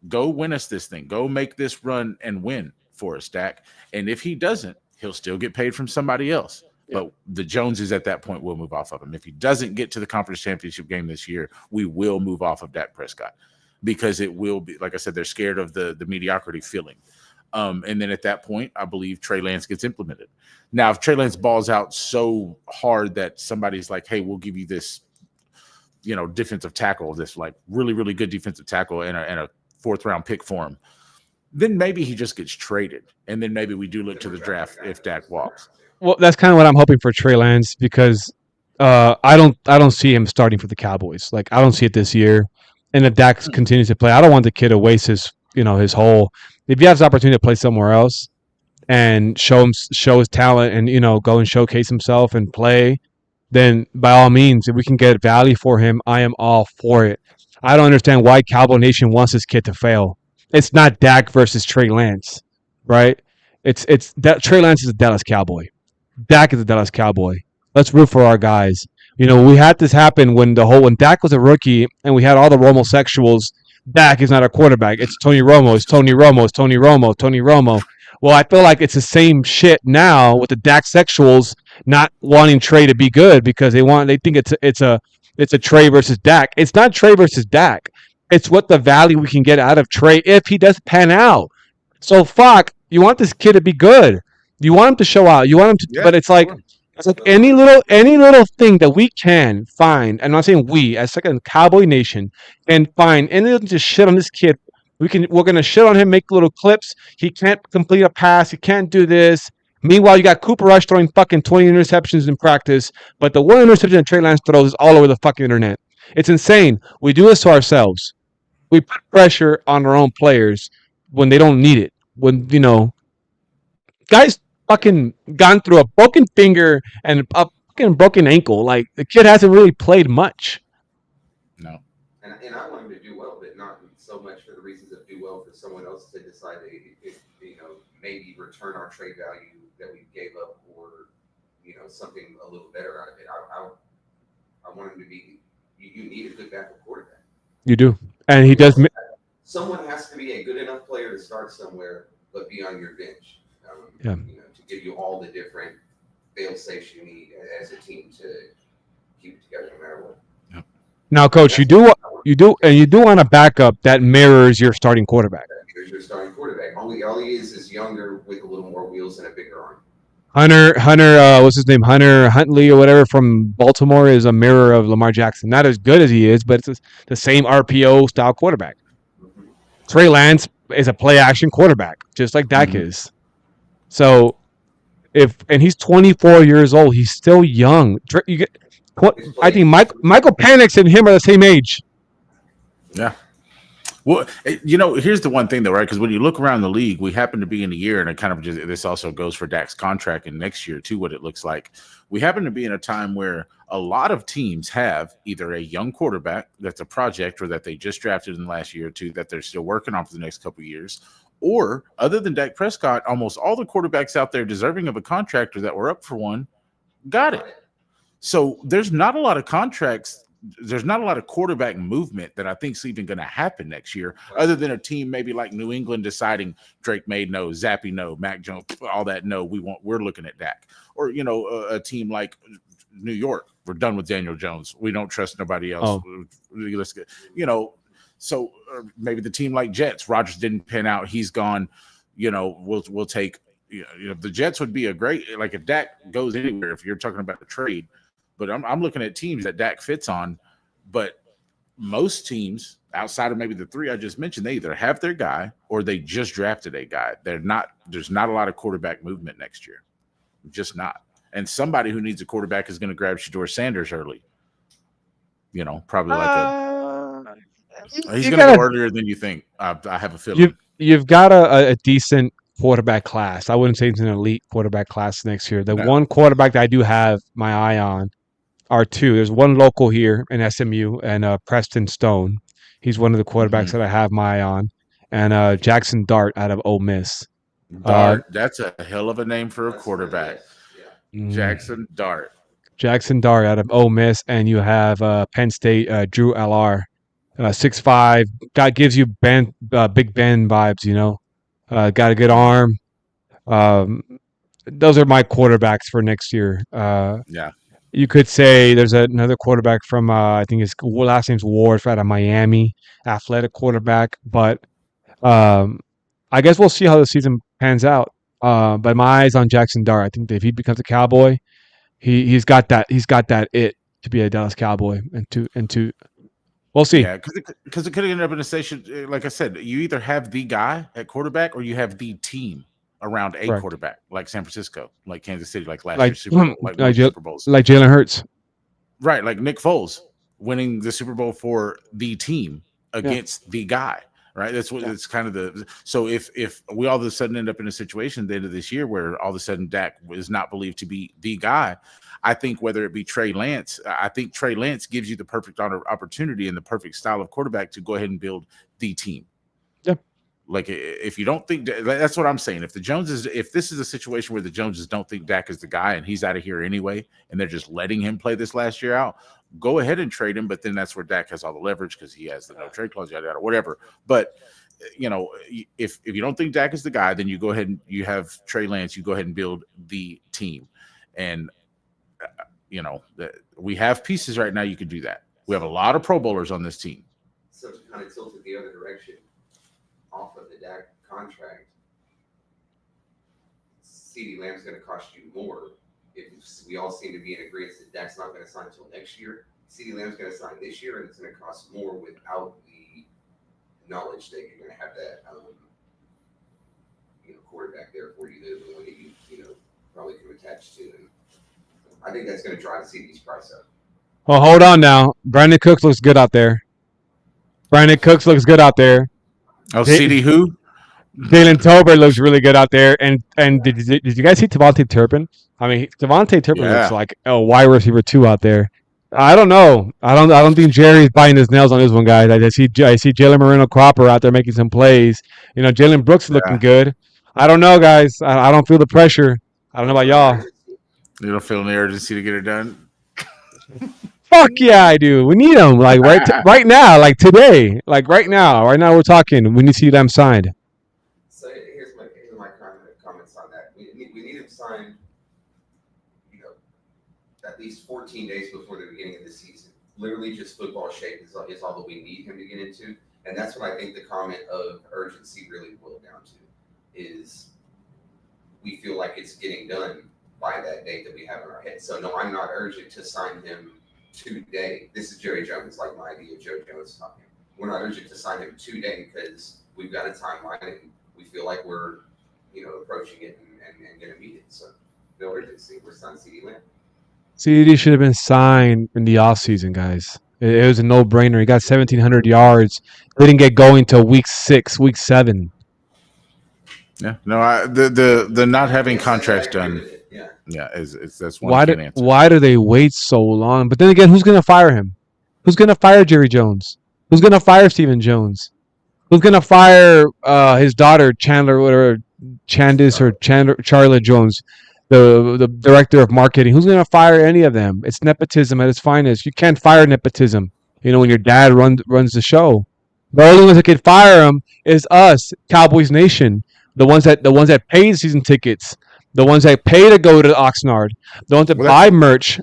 Go win us this thing. Go make this run and win for us, Dak. And if he doesn't, he'll still get paid from somebody else. But the Joneses at that point will move off of him. If he doesn't get to the conference championship game this year, we will move off of Dak Prescott, because it will be, like I said, they're scared of the mediocrity feeling. And then at that point, I believe Trey Lance gets implemented. Now, if Trey Lance balls out so hard that somebody's like, hey, we'll give you this, defensive tackle, this like really, really good defensive tackle and a 4th round pick for him, then maybe he just gets traded. And then maybe we do look to the draft if Dak walks. Well, that's kind of what I'm hoping for Trey Lance, because I don't see him starting for the Cowboys. Like, I don't see it this year. And if Dak continues to play, I don't want the kid to waste his whole. If he has the opportunity to play somewhere else and show his talent and go and showcase himself and play, then by all means, if we can get value for him, I am all for it. I don't understand why Cowboy Nation wants this kid to fail. It's not Dak versus Trey Lance, right? It's that Trey Lance is a Dallas Cowboy. Dak is a Dallas Cowboy. Let's root for our guys. We had this happen when Dak was a rookie and we had all the homosexuals. Dak is not a quarterback. It's Tony Romo. It's Tony Romo. It's Tony Romo. Tony Romo. Well, I feel like it's the same shit now with the Dak sexuals not wanting Trey to be good because they think it's a Trey versus Dak. It's not Trey versus Dak. It's what the value we can get out of Trey if he does pan out. So you want this kid to be good. You want him to show out. You want him to, but it's like any little thing that we can find. I'm not saying we, as like a Cowboy Nation, can find any little just shit on this kid. We're gonna shit on him, make little clips. He can't complete a pass. He can't do this. Meanwhile, you got Cooper Rush throwing fucking 20 interceptions in practice, but the one interception that Trey Lance throws is all over the fucking internet. It's insane. We do this to ourselves. We put pressure on our own players when they don't need it. When guys fucking gone through a broken finger and a fucking broken ankle. Like, the kid hasn't really played much. No. And I want him to do well, but not so much for the reasons of do well for someone else to decide if maybe return our trade value that we gave up, or something a little better out of it. I want him to be. You need a good backup quarterback. You do, and he does. Someone has to be a good enough player to start somewhere, but be on your bench. Yeah. To give you all the different fail safes you need as a team to keep it together no matter what. Yep. Now, Coach, you do want a backup that mirrors your starting quarterback. Here's your starting quarterback. All he is younger with a little more wheels and a bigger arm. Hunter, what's his name? Hunter Huntley or whatever from Baltimore is a mirror of Lamar Jackson. Not as good as he is, but it's the same RPO style quarterback. Mm-hmm. Trey Lance is a play action quarterback, just like Dak is. So, and he's 24 years old, he's still young. I think Michael Penix and him are the same age. Yeah. Well, here's the one thing though, right? Because when you look around the league, we happen to be in a year, and it kind of this also goes for Dak's contract and next year too. What it looks like, we happen to be in a time where a lot of teams have either a young quarterback that's a project, or that they just drafted in the last year or two that they're still working on for the next couple of years. Or other than Dak Prescott, almost all the quarterbacks out there deserving of a contract or that were up for one got it. So there's not a lot of contracts. There's not a lot of quarterback movement that I think is even going to happen next year, other than a team maybe like New England deciding Drake May no, Zappy no, Mac Jones, all that no. We're looking at Dak, or a team like New York. We're done with Daniel Jones. We don't trust nobody else. Let's get So maybe the team like Jets. Rodgers didn't pan out. He's gone. We'll take. The Jets would be a great, like, if Dak goes anywhere. If you're talking about a trade, But I'm looking at teams that Dak fits on, but most teams outside of maybe the three I just mentioned, they either have their guy or they just drafted a guy. There's not a lot of quarterback movement next year. Just not. And somebody who needs a quarterback is going to grab Shedeur Sanders early. Probably like he's going to go earlier than you think. I have a feeling. You've got a decent quarterback class. I wouldn't say it's an elite quarterback class next year. The one quarterback that I do have my eye on are two. There's one local here in SMU and Preston Stone. He's one of the quarterbacks that I have my eye on. And Jackson Dart out of Ole Miss. Dart, that's a hell of a name for a quarterback. Jackson Dart. Jackson Dart out of Ole Miss. And you have Penn State, Drew Allar, 6'5". Gives you Big Ben vibes, got a good arm. Those are my quarterbacks for next year. You could say there's another quarterback from I think his last name's Ward, out of Miami, athletic quarterback. But I guess we'll see how the season pans out. But my eyes on Jackson Dart. I think that if he becomes a Cowboy, he's got that it to be a Dallas Cowboy and to we'll see. Yeah, because it could end up in a station. Like I said, you either have the guy at quarterback or you have the team around a quarterback, like San Francisco, like Kansas City, like last year's Super Bowl, like Super Bowls, like Jalen Hurts, right? Like Nick Foles winning the Super Bowl for the team against the guy, right? That's what it's kind of the. So if we all of a sudden end up in a situation at the end of this year where all of a sudden Dak is not believed to be the guy, I think whether it be Trey Lance, I think Trey Lance gives you the perfect opportunity and the perfect style of quarterback to go ahead and build the team. Like if you don't think that's what I'm saying. If this is a situation where the Joneses don't think Dak is the guy and he's out of here anyway, and they're just letting him play this last year out, go ahead and trade him. But then that's where Dak has all the leverage because he has the no trade clause, yada, yada, whatever. But if you don't think Dak is the guy, then you go ahead and you have Trey Lance. You go ahead and build the team, and we have pieces right now. You could do that. We have a lot of Pro Bowlers on this team. So to kind of tilt it the other direction. Off of the Dak contract, CeeDee Lamb's going to cost you more. If we all seem to be in agreement that Dak's not going to sign until next year, CeeDee Lamb's going to sign this year, and it's going to cost more without the knowledge that you're going to have that quarterback there for you, the one that you probably can attach to. And I think that's going to drive CeeDee's price up. Well, hold on now. Brandon Cooks looks good out there. Oh, CD who? Jalen Tolbert looks really good out there. And did you guys see Devontae Turpin? I mean, Devontae Turpin looks like a wide receiver 2 out there. I don't know. I don't think Jerry's biting his nails on this one, guys. I see Jalen Moreno Cropper out there making some plays. Jalen Brooks is looking good. I don't know, guys. I don't feel the pressure. I don't know about y'all. You don't feel the urgency to get it done? Fuck yeah, I do. We need them right now, like today, right now we're talking. We need to see them signed. So here's my comments on that. We need them signed, at least 14 days before the beginning of the season. Literally, just football shape is all that we need him to get into, and that's what I think the comment of urgency really boiled down to. Is we feel like it's getting done by that date that we have in our head. So no, I'm not urgent to sign him today. This is Jerry Jones, like my idea of Joe Jones talking. We're not urgent to sign him today because we've got a timeline and we feel like we're, approaching it and going to meet it. So no urgency. We're signing CeeDee Lamb. CeeDee should have been signed in the offseason, guys. It was a no-brainer. He got 1,700 yards. He didn't get going till week 6, week 7. Yeah, no, the not having contracts done. Yeah, that's one answer. Why do they wait so long? But then again, who's going to fire him? Who's going to fire Jerry Jones? Who's going to fire Stephen Jones? Who's going to fire his daughter, Charlotte Jones, the director of marketing? Who's going to fire any of them? It's nepotism at its finest. You can't fire nepotism. When your dad runs the show. The only ones that can fire him is us, Cowboys Nation. The ones that pay season tickets. The ones that pay to go to Oxnard, the ones that buy merch.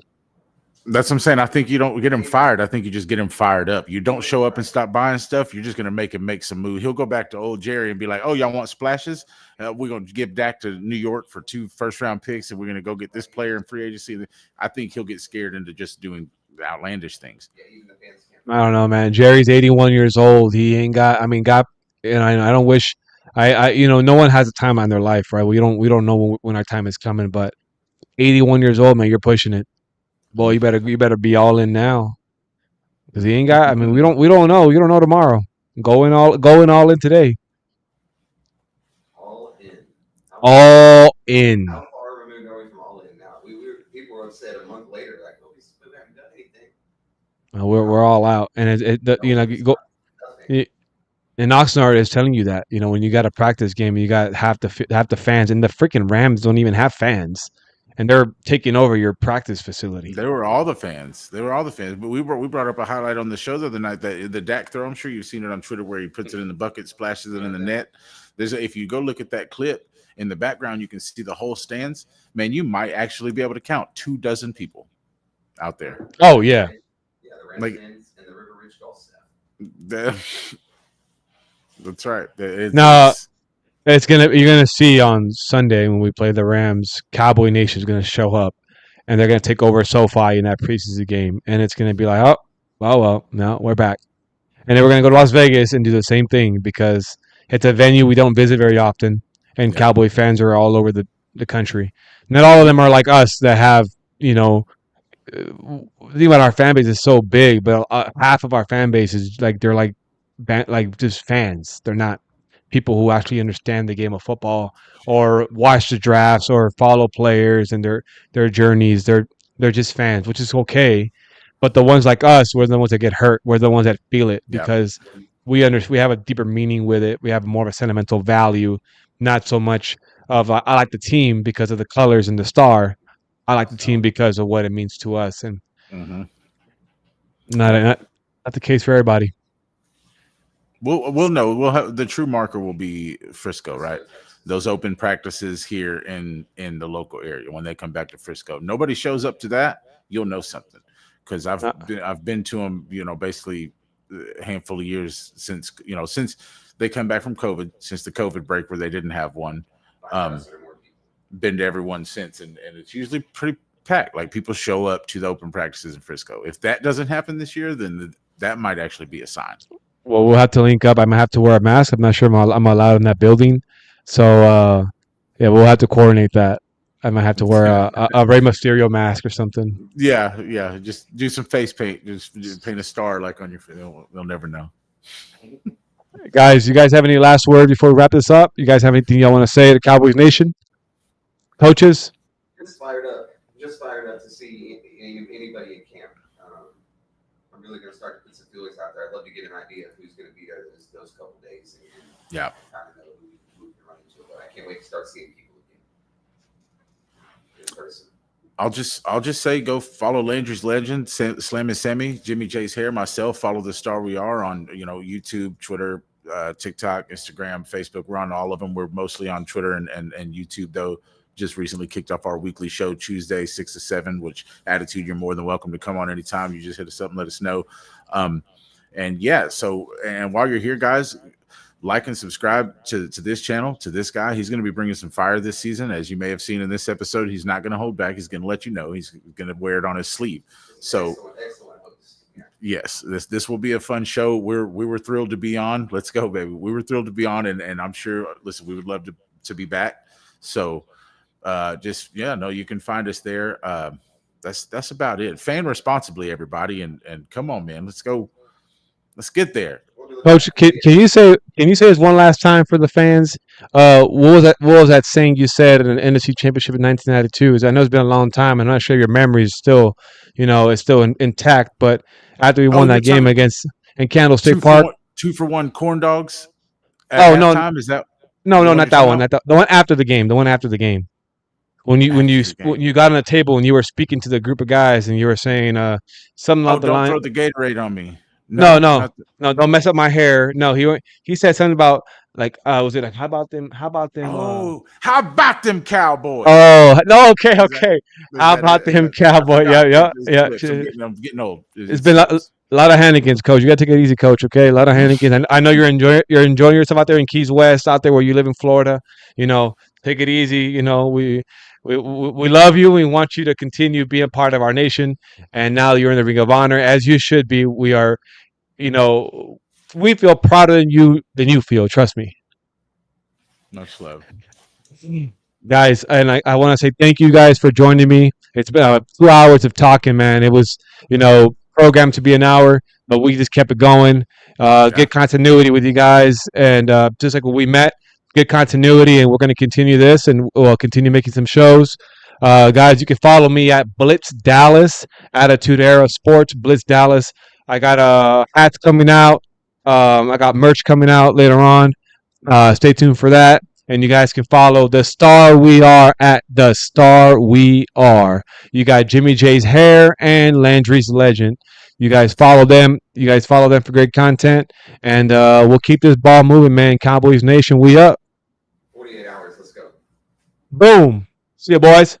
That's what I'm saying. I think you don't get him fired. I think you just get him fired up. You don't show up and stop buying stuff. You're just going to make him make some move. He'll go back to old Jerry and be like, "Oh, y'all want splashes? We're going to give Dak to New York for 2 first-round picks, and we're going to go get this player in free agency." I think he'll get scared into just doing outlandish things. Yeah, even the fans can't. I don't know, man. Jerry's 81 years old. He ain't got. I mean, got. And I don't wish. No one has a time on their life, right? We don't know when our time is coming. But 81 years old, man, you're pushing it. Boy, you better be all in now, because he ain't got. I mean, we don't know. We don't know tomorrow. Going all in today. All in. All in. How far removed are we from all in now? People were upset a month later, like, "Oh, we haven't done anything." We're all out, and and Oxnard is telling you that when you got a practice game, you got half the fans, and the freaking Rams don't even have fans, and they're taking over your practice facility. They were all the fans. But we brought up a highlight on the show the other night, that the Dak throw. I'm sure you've seen it on Twitter, where he puts it in the bucket, splashes it in the net. If you go look at that clip in the background, you can see the whole stands. Man, you might actually be able to count 24 people out there. Oh yeah. Yeah, the Rams fans and the River Ridge Golf staff. That's right. You're gonna see on Sunday when we play the Rams, Cowboy Nation is gonna show up, and they're gonna take over SoFi in that preseason game, and it's gonna be like, oh, well, no, we're back, and then we're gonna go to Las Vegas and do the same thing, because it's a venue we don't visit very often, and Cowboy fans are all over the country. Not all of them are like us that have think about our fan base is so big, but half of our fan base is they're just fans. They're not people who actually understand the game of football or watch the drafts or follow players and their journeys. They're just fans, which is okay. But the ones like us, we're the ones that get hurt. We're the ones that feel it, because we have a deeper meaning with it. We have more of a sentimental value, not so much of I like the team because of the colors and the star. I like the team because of what it means to us, and not the case for everybody. We'll know. We'll have the true marker will be Frisco, right? Those open practices here in the local area when they come back to Frisco. Nobody shows up to that, you'll know something, because I've been to them, basically a handful of years since they come back from COVID, since the COVID break where they didn't have one. Been to everyone since, and it's usually pretty packed. Like, people show up to the open practices in Frisco. If that doesn't happen this year, then that might actually be a sign. Well, we'll have to link up. I might have to wear a mask. I'm not sure I'm allowed in that building, so we'll have to coordinate that. I might have to wear a Rey Mysterio mask or something. Yeah. Just do some face paint. Just paint a star like on your face. They'll never know. Guys, you guys have any last word before we wrap this up? You guys have anything y'all want to say to Cowboys Nation? Coaches? Just fired up to see anybody at camp. I'm really going to start to put some feelers out there. I'd love to get an idea of who's going to be there those couple days. And kind of know who we can run into. But I can't wait to start seeing people again in person. I'll just say, go follow Landry's Legend, Slam and Sammy, Jimmy J's Hair, myself. Follow The Star We Are on YouTube, Twitter, TikTok, Instagram, Facebook. We're on all of them. We're mostly on Twitter and YouTube, though. Just recently kicked off our weekly show Tuesday, 6 to 7, which Attitude, you're more than welcome to come on anytime. You just hit us up and let us know. And while you're here, guys, like and subscribe to this channel, to this guy. He's going to be bringing some fire this season. As you may have seen in this episode, he's not going to hold back. He's going to let you know. He's going to wear it on his sleeve. So Excellent host. Yeah. Yes, this will be a fun show. We were thrilled to be on. Let's go, baby. We were thrilled to be on, and I'm sure, listen, we would love to be back. So you can find us there. That's about it. Fan responsibly, everybody, and come on, man. Let's go. Let's get there. Coach, can you say this one last time for the fans? What was that saying you said in an NFC Championship in 1992? I know it's been a long time. I'm not sure your memory is still, intact. But after we won that game against in Candlestick Park, 2-for-1 corn dogs. No, is that? No, not that one. The one after the game. The one after the game. When you got on the table and you were speaking to the group of guys and you were saying something along the line. Don't throw the Gatorade on me. No, don't mess up my hair. No, he said something about Like, was it like, how about them? How about them? Oh, how about them Cowboys? Oh no, okay, Is that- okay. is How that about it? them I Cowboy? Yeah, forgot. yeah, It's yeah. slips. I'm getting old. It's been a slips. lot of Hannigans, coach. You gotta take it easy, coach. Okay, a lot of Hannigans. I know you're enjoying yourself out there in Keys West, out there where you live in Florida. You know, take it easy. You know, we love you. We want you to continue being part of our nation. And now you're in the Ring of Honor, as you should be. We are, you know, we feel prouder than you feel. Trust me. Much love. Guys, and I want to say thank you guys for joining me. It's been 2 hours of talking, man. It was, programmed to be an hour, but we just kept it going. Good continuity with you guys, and just like when we met, good continuity, and we're going to continue this, and we'll continue making some shows. Guys, you can follow me at Blitz Dallas, Attitude Era Sports, Blitz Dallas. I got hats coming out. I got merch coming out later on. Stay tuned for that. And you guys can follow The Star We Are at The Star We Are. You got Jimmy J's Hair and Landry's Legend. You guys follow them. You guys follow them for great content. And we'll keep this ball moving, man. Cowboys Nation, we up. 48 hours. Let's go. Boom. See you, boys.